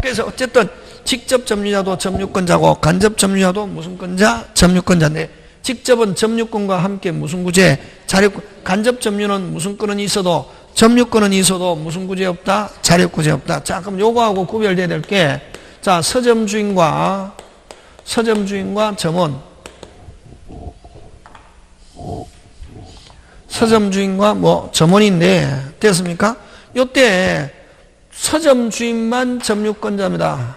그래서 어쨌든 직접 점유자도 점유권자고, 간접 점유자도 무슨 건자? 점유권자인데, 직접은 점유권과 함께 무슨 구제? 자력권. 간접 점유는 무슨 건은 있어도, 점유권은 있어도 무슨 구제 없다? 자력구제 없다. 자, 그럼 요거하고 구별돼야 될 게, 자, 서점주인과 점원. 서점주인과 점원인데, 됐습니까? 요때 서점주인만 점유권자입니다.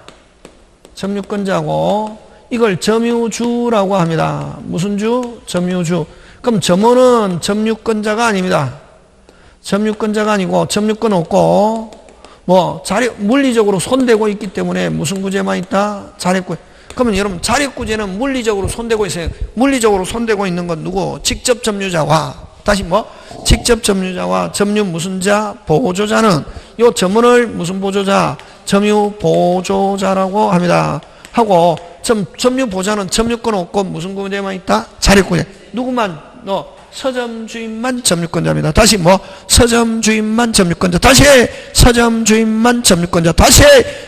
점유권자고, 이걸 점유주라고 합니다. 무슨 주? 점유주. 그럼 점원은 점유권자가 아닙니다. 점유권자가 아니고, 점유권 없고, 물리적으로 손대고 있기 때문에 무슨 구제만 있다? 자력구제. 그러면 여러분, 자력구제는 물리적으로 손대고 있어요. 물리적으로 손대고 있는 건 누구? 직접 점유자와, 다시 직접 점유자와 점유 무슨 자? 보조자는, 요 점원을 무슨 보조자? 점유 보조자라고 합니다. 하고, 점유 보조자는 점유권 없고 무슨 구제만 있다? 자력구제. 누구만? 서점주인만 점유권자입니다. 다시 서점주인만 점유권자. 다시 서점주인만 점유권자. 다시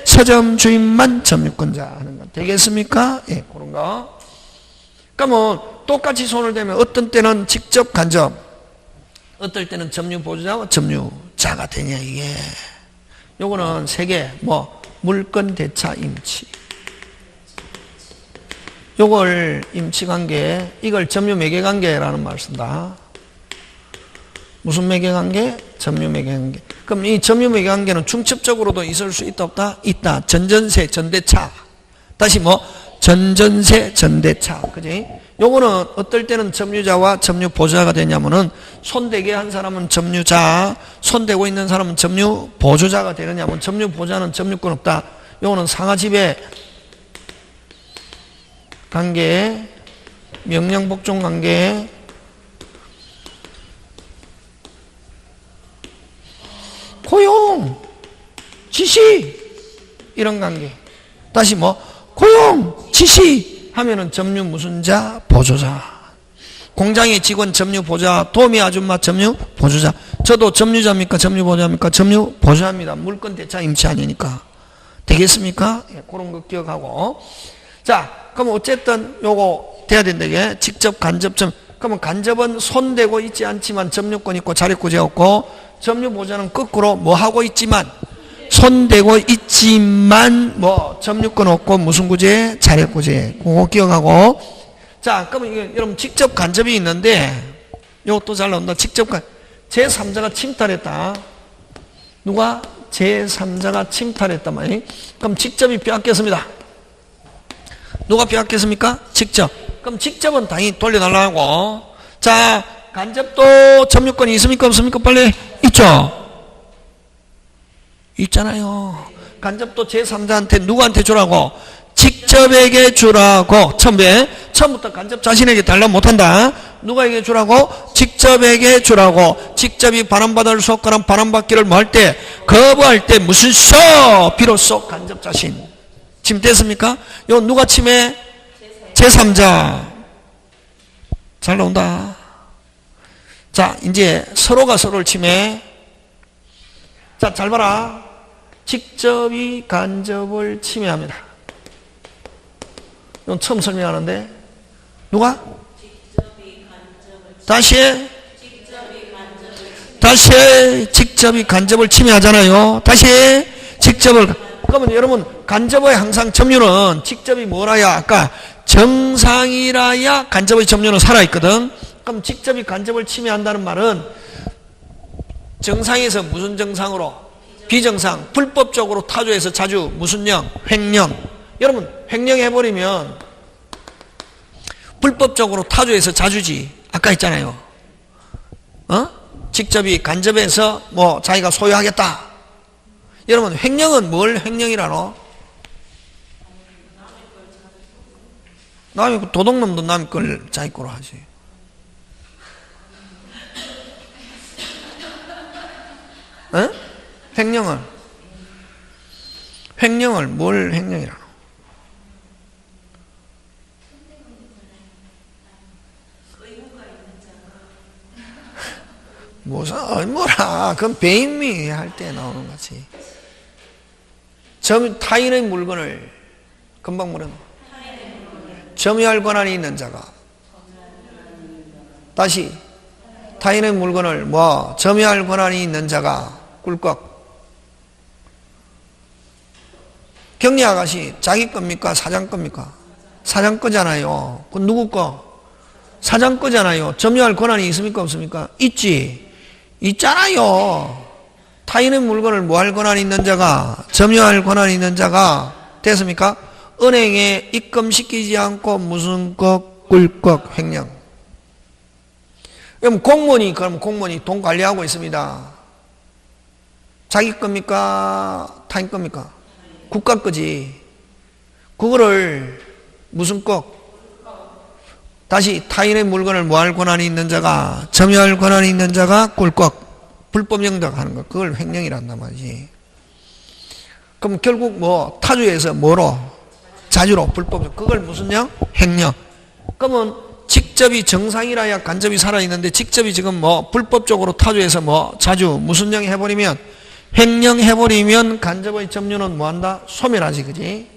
서점주인만 점유권자 하는 건 되겠습니까? 예, 그런 거. 그러면 똑같이 손을 대면 어떤 때는 직접 간접, 어떨 때는 점유 보조자와 점유자가 되냐 이게. 요거는 세 개. 물권 대차 임치. 요걸 임치관계, 이걸 점유매개관계라는 말을 쓴다. 무슨 매개관계? 점유매개관계. 그럼 이 점유매개관계는 중첩적으로도 있을 수 있다 없다? 있다. 전전세, 전대차. 다시 전전세, 전대차. 그지? 요거는 어떨 때는 점유자와 점유보조자가 되냐면은, 손대게 한 사람은 점유자, 손대고 있는 사람은 점유보조자가 되느냐면, 점유보조자는 점유권 없다. 요거는 상하지배 관계, 명령복종 관계, 고용, 지시, 이런 관계. 다시 고용, 지시 하면은 점유 무슨 자? 보조자. 공장의 직원 점유 보조자, 도우미 아줌마 점유 보조자. 저도 점유자입니까? 점유 보조자입니까? 점유 보조자입니다. 물건 대차 임치 아니니까. 되겠습니까? 예, 그런 거 기억하고. 자, 그럼 어쨌든 요거 돼야 된다. 이게 직접 간접점. 그러면 간접은 손대고 있지 않지만 점유권 있고 자력구제 없고, 점유보조자는 거꾸로 하고 있지만 손대고 있지만 점유권 없고 무슨 구제? 자력구제. 그거 기억하고. 자, 그러면 이게 여러분 직접 간접이 있는데, 요것도 잘 나온다. 직접 제3자가 침탈했다. 누가? 제3자가 침탈했단 말이에요. 그럼 직접이 빼앗겼습니다. 누가 빼앗겼습니까? 직접. 그럼 직접은 당연히 돌려달라고. 자, 간접도 점유권이 있습니까? 없습니까? 빨리. 있죠? 있잖아요. 간접도 제3자한테 누구한테 주라고? 직접에게 주라고. 처음부터 간접 자신에게 달라면 못한다. 누가에게 주라고? 직접에게 주라고. 직접이 바람받을 수 없거나 바람받기를 뭐 할 때? 거부할 때 무슨 소? 비로소 간접 자신. 지금 됐습니까? 요 누가 침해? 제3자. 잘 나온다. 자, 이제 서로가 서로를 침해. 자, 잘 봐라. 직접이 간접을 침해합니다. 이건 처음 설명하는데 누가? 다시 직접이 간접을 침해하잖아요. 다시 직접을. 그러면 여러분 간접의 항상 점유는 직접이 뭐라야? 아까 정상이라야 간접의 점유는 살아있거든. 그럼 직접이 간접을 침해한다는 말은 정상에서 무슨 정상으로? 비정상, 불법적으로 타조해서 자주 무슨 령? 횡령. 여러분 횡령해버리면 불법적으로 타조해서 자주지. 아까 했잖아요. 직접이 간접해서 뭐 자기가 소유하겠다. 여러분 횡령은 뭘 횡령이라노? 남의 도둑놈도 남의 걸 자기 거로 하지. 횡령을 뭘 횡령이라노? 무슨 뭐라? 그건 배임미 할 때 나오는 거지. 타인의 물건을 금방 뭐라? 점유할 권한이 있는 자가. 다시 타인의 물건을 뭐 점유할 권한이 있는 자가 꿀꺽. 격리 아가씨 자기 겁니까? 사장 겁니까? 사장 거잖아요. 그건 누구 거? 사장 거잖아요. 점유할 권한이 있습니까? 없습니까? 있잖아요. 타인의 물건을 뭐 할 권한이 있는 자가? 점유할 권한이 있는 자가. 됐습니까? 은행에 입금시키지 않고 무슨 것 꿀꺽 횡령. 그럼 공무원이 돈 관리하고 있습니다. 자기 겁니까? 타인 겁니까? 국가 거지. 그거를 무슨 것? 다시 타인의 물건을 뭐 할 권한이 있는 자가? 점유할 권한이 있는 자가 꿀꺽. 불법 영작하는 거. 그걸 횡령이란단 말이지. 그럼 결국 뭐 타주에서 뭐로? 자주로 불법. 그걸 무슨 령? 횡령. 그러면 직접이 정상이라야 간접이 살아있는데 직접이 지금 뭐 불법적으로 타주에서 뭐 자주 무슨 령 해버리면 횡령 해버리면 간접의 점유는 뭐한다? 소멸하지. 그지?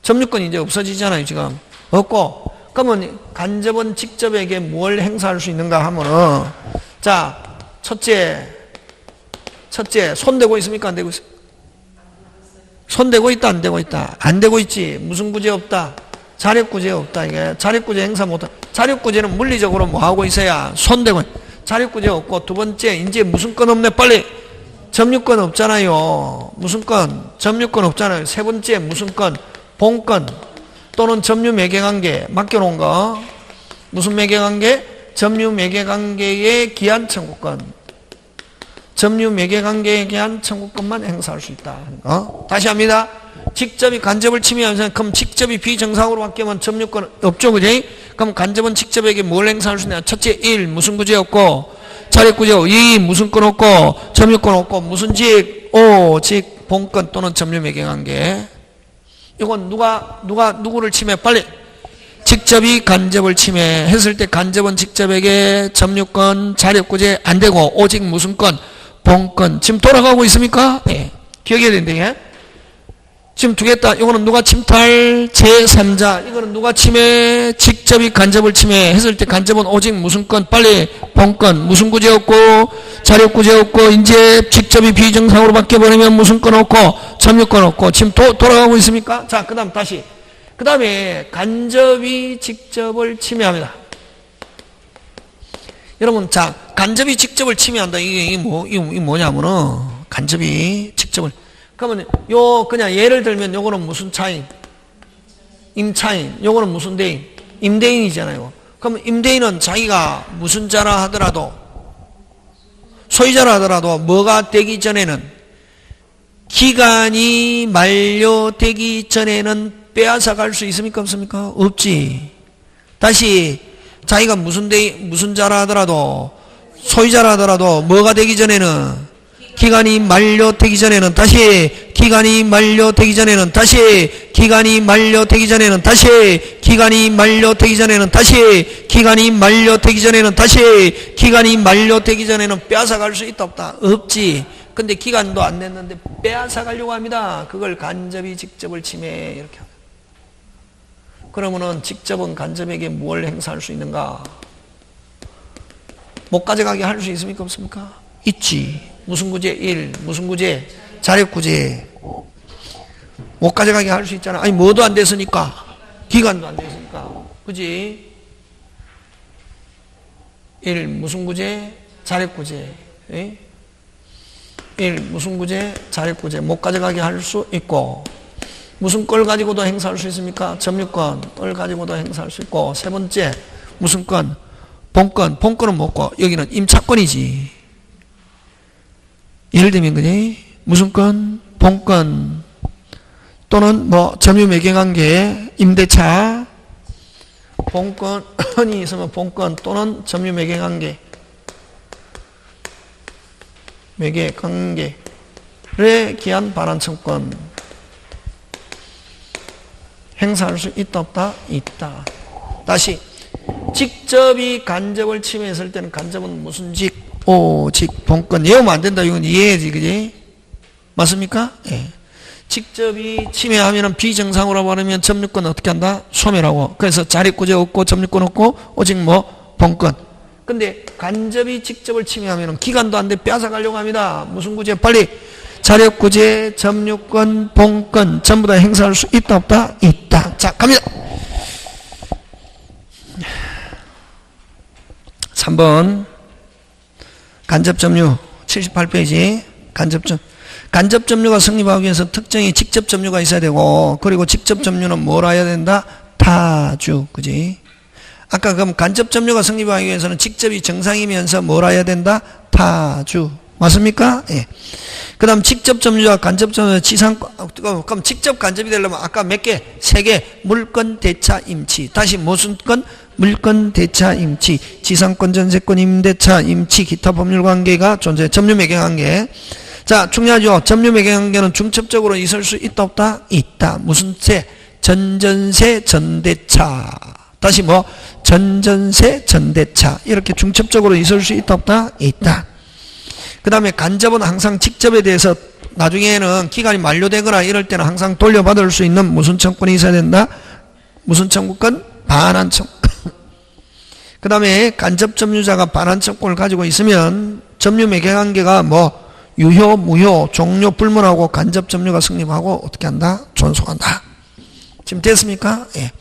점유권이 이제 없어지잖아요. 지금 없고. 그러면 간접은 직접에게 뭘 행사할 수 있는가 하면은 자 첫째 손대고 있습니까? 안 대고 있습니까? 손대고 있다 안 되고 있다? 안 되고 있지. 무슨 구제 없다? 자력구제 없다. 이게 자력구제 행사 못하. 자력구제는 물리적으로 뭐 하고 있어야 손대고. 자력구제 없고 두 번째 이제 무슨 건 없네. 빨리 점유권 없잖아요. 무슨 건? 점유권 없잖아요. 세 번째 무슨 건? 본권 또는 점유 매개관계 맡겨놓은 거. 무슨 매개관계? 점유 매개관계의 기한 청구권. 점유 매개관계에 대한 청구권만 행사할 수 있다. 다시 합니다. 직접이 간접을 침해하면서 그럼 직접이 비정상으로 바뀌면 점유권 없죠. 그지? 그럼 간접은 직접에게 뭘 행사할 수 있냐? 첫째 1. 무슨 구제 없고 자력구제 2. 무슨 권 없고 점유권 없고 무슨 직 5. 직 본권 또는 점유 매개관계. 이건 누구를 침해? 빨리. 직접이 간접을 침해했을 때 간접은 직접에게 점유권 자력구제 안 되고 오직 무슨 권? 본권. 지금 돌아가고 있습니까? 네. 기억해야 된대. 지금 두 개 있다. 이거는 누가 침탈? 제3자. 이거는 누가 침해? 직접이 간접을 침해했을 때 간접은 오직 무슨 권? 빨리 본권. 무슨 구제 없고 자력구제 없고 이제 직접이 비정상으로 바뀌어버리면 무슨 권 없고 점유권 없고. 지금 돌아가고 있습니까? 자, 그 다음 다시. 그 다음에 간접이 직접을 침해합니다. 여러분, 자, 간접이 직접을 침해한다. 이게 뭐냐면은, 간접이 직접을. 그러면, 그냥 예를 들면, 요거는 무슨 차인? 임차인. 요거는 무슨 대인? 임대인이잖아요. 그러면 임대인은 자기가 무슨 자라 하더라도, 소유자라 하더라도, 뭐가 되기 전에는, 기간이 만료되기 전에는 빼앗아 갈 수 있습니까? 없습니까? 없지. 다시 자기가 무슨 자라 하더라도 소유자라 하더라도 뭐가 되기 전에는 기간이 만료되기 전에는 다시 기간이 만료되기 전에는 다시 기간이 만료되기 전에는 다시 기간이 만료되기 전에는 다시 기간이 만료되기 전에는 다시 기간이 만료되기 전에는 빼앗아 갈 수 있다 없다? 없지. 근데 기간도 안 됐는데 빼앗아 가려고 합니다. 그걸 간접이 직접을 침해 이렇게 합니다. 그러면은 직접은 간접에게 뭘 행사할 수 있는가? 못 가져가게 할 수 있습니까? 없습니까? 있지. 무슨 구제? 1. 무슨 구제? 자력구제. 못 가져가게 할 수 있잖아. 아니 뭐도 안 됐으니까. 기간도 안 됐으니까. 그지? 1. 무슨 구제? 자력구제. 1. 무슨 구제? 자력구제. 못 가져가게 할 수 있고. 무슨 걸 가지고도 행사할 수 있습니까? 점유권. 걸 가지고도 행사할 수 있고. 세 번째. 무슨 건? 본권. 본권은 뭐고? 여기는 임차권이지. 예를 들면 그지? 무슨 건? 본권 또는 뭐 점유 매개관계, 임대차, 본권이 있으면 본권 또는 점유 매개관계, 매개관계에 기한 반환청권 행사할 수 있다 없다? 있다. 다시 직접이 간접을 침해했을 때는 간접은 무슨 직? 오직 본권. 외우면 안 된다. 이건 이해해야지. 그지? 맞습니까? 예. 직접이 침해하면은 비정상으로 말하면 점유권 어떻게 한다? 소멸하고. 그래서 자립구제 없고 점유권 없고 오직 뭐? 본권. 근데 간접이 직접을 침해하면은 기간도 안 돼 빼앗아 가려고 합니다. 무슨 구제? 빨리. 자력구제, 점유권, 본권 전부 다 행사할 수 있다 없다? 있다. 자, 갑니다. 3번. 간접점유 78페이지 간접점유가 성립하기 위해서 특정히 직접점유가 있어야 되고 그리고 직접점유는 뭘 해야 된다? 타주. 그지? 아까 그럼 간접점유가 성립하기 위해서는 직접이 정상이면서 뭘 해야 된다? 타주. 맞습니까? 예. 그 다음 직접점유와 간접점유 지상권. 그럼 직접 간접이 되려면 아까 몇 개? 3개. 물권, 대차, 임치. 다시 무슨 건? 물권, 대차, 임치, 지상권, 전세권, 임대차, 임치, 기타 법률관계가 존재해. 점유매개관계. 자, 중요하죠. 점유매개관계는 중첩적으로 있을 수 있다 없다? 있다. 무슨 세? 전전세, 전대차. 다시 뭐? 전전세, 전대차. 이렇게 중첩적으로 있을 수 있다 없다? 있다. 그 다음에 간접은 항상 직접에 대해서 나중에는 기간이 만료되거나 이럴 때는 항상 돌려받을 수 있는 무슨 청구권이 있어야 된다? 무슨 청구권? 반환청구권. 그 다음에 간접점유자가 반환청구권을 가지고 있으면 점유매개관계가 뭐 유효, 무효, 종료, 불문하고 간접점유가 성립하고 어떻게 한다? 존속한다. 지금 됐습니까? 예.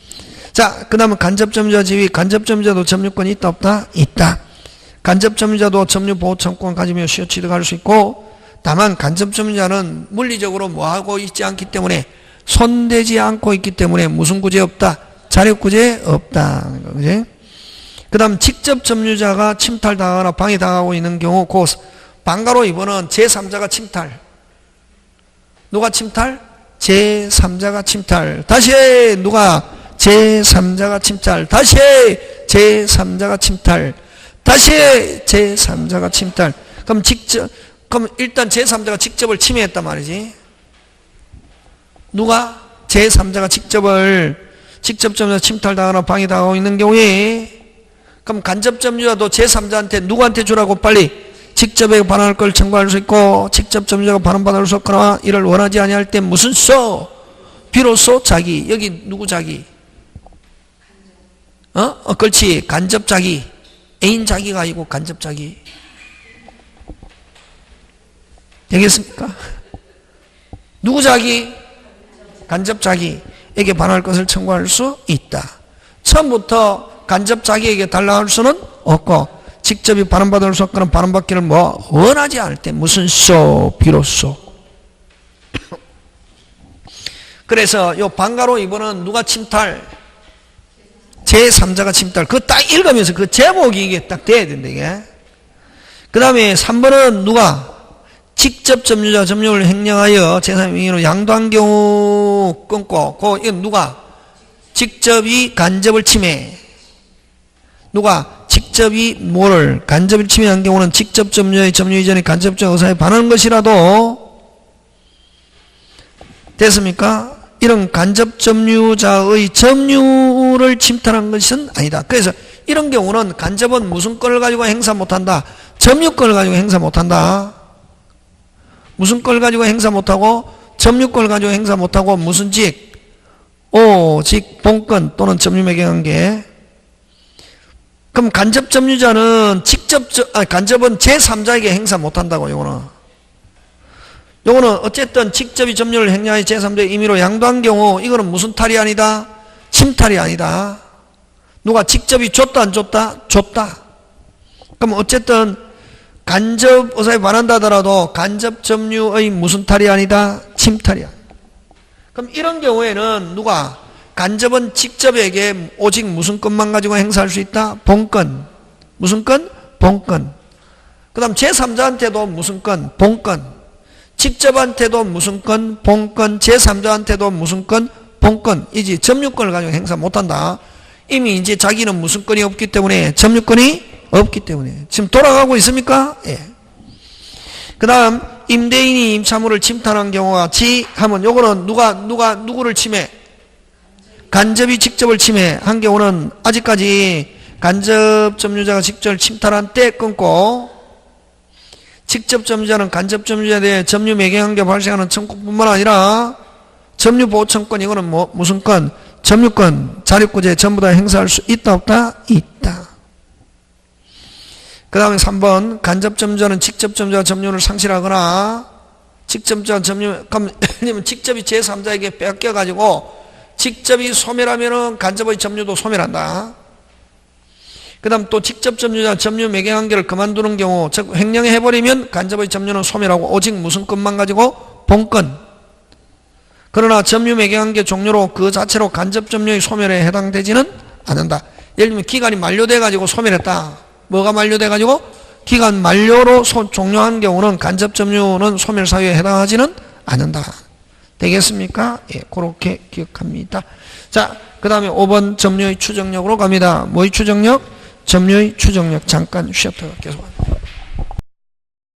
자, 그 다음에 간접점유자 지위. 간접점유자도 점유권이 있다 없다? 있다. 간접점유자도 점유보호청구권 가지며 시효 취득할 수 있고 다만 간접점유자는 물리적으로 뭐하고 있지 않기 때문에 손대지 않고 있기 때문에 무슨 구제 없다? 자력구제 없다. 그지? 그 다음 직접 점유자가 침탈당하거나 방해당하고 있는 경우 그 방가로 이번은 제3자가 침탈. 누가 침탈? 제3자가 침탈. 다시 누가? 제3자가 침탈. 다시 제3자가 침탈. 다시 제3자가 침탈. 그럼 일단 제3자가 직접을 침해했단 말이지. 누가? 제3자가 직접점유자 침탈당하거나 방해당하고 있는 경우에 그럼 간접점유자도 제3자한테 누구한테 주라고? 빨리 직접에 반환할 걸 청구할 수 있고 직접점유자가 반환받을 수 없거나 이를 원하지 아니할 때 무슨 소? 비로소 자기. 여기 누구 자기? 그렇지. 간접 자기. 애인 자기가 아니고 간접 자기. 되겠습니까? 누구 자기? 간접 자기에게 반할 것을 청구할 수 있다. 처음부터 간접 자기에게 달라 할 수는 없고 직접이 반환받을 수 없거나 반환받기를 뭐 원하지 않을 때 무슨 소? 비로소. 그래서 요 방가로 이번은 누가 침탈? 제3자가 침탈. 그거 딱 읽으면서 그 제목이 이게 딱 돼야 된다, 이게. 그 다음에 3번은 누가? 직접 점유자 점유를 횡령하여 제3의 명의로 양도한 경우 끊고, 이건 누가? 직접이 간접을 침해. 누가? 직접이 뭐를? 간접을 침해한 경우는 직접 점유자의 점유 이전에 간접적 의사에 반하는 것이라도 됐습니까? 이런 간접 점유자의 점유를 침탈한 것은 아니다. 그래서 이런 경우는 간접은 무슨 건을 가지고 행사 못한다? 점유권을 가지고 행사 못한다. 무슨 건을 가지고 행사 못하고? 점유권을 가지고 행사 못하고 무슨 직? 오직 본건 또는 점유매개관계. 그럼 간접 점유자는 간접은 제3자에게 행사 못한다고. 요거는 어쨌든 직접이 점유를 행하여 제3자의 임의로 양도한 경우 이거는 무슨 탈이 아니다? 침탈이 아니다. 누가 직접이 줬다 안 줬다? 줬다. 그럼 어쨌든 간접 의사에 반한다 하더라도 간접 점유의 무슨 탈이 아니다? 침탈이 아니다. 그럼 이런 경우에는 누가? 간접은 직접에게 오직 무슨 건만 가지고 행사할 수 있다? 본건. 무슨 건? 본건. 그 다음 제3자한테도 무슨 건? 본건. 직접한테도 무슨 건? 본건. 제3자한테도 무슨 건? 본건. 이제 점유권을 가지고 행사 못한다. 이미 이제 자기는 무슨 건이 없기 때문에, 점유권이 없기 때문에. 지금 돌아가고 있습니까? 예. 그 다음 임대인이 임차물을 침탈한 경우와 같이 하면 요거는 누구를 침해? 간접이 직접을 침해한 경우는 아직까지 간접 점유자가 직접을 침탈한 때 끊고, 직접 점유자는 간접 점유자에 대해 점유 매개관계 발생하는 청구뿐만 아니라 점유보호청권, 이거는 무슨 건? 점유권, 자립구제 전부 다 행사할 수 있다 없다? 있다. 그 다음에 3번 간접 점유자는 직접 점유자 점유를 상실하거나, 직접 점유, 그럼 직접이 제3자에게 뺏겨가지고 직접이 소멸하면은 간접의 점유도 소멸한다. 그 다음 또 직접 점유자 점유 매개관계를 그만두는 경우, 즉 횡령해버리면 간접의 점유는 소멸하고 오직 무슨 건만 가지고? 본건. 그러나 점유 매개관계 종료로 그 자체로 간접 점유의 소멸에 해당되지는 않는다. 예를 들면 기간이 만료돼가지고 소멸했다. 뭐가 만료돼가지고? 기간 만료로 종료한 경우는 간접 점유는 소멸 사유에 해당하지는 않는다. 되겠습니까? 예, 그렇게 기억합니다. 자, 그 다음에 5번 점유의 추정력으로 갑니다. 뭐의 추정력? 점유의 추정력. 잠깐 쉬었다가 계속합니다.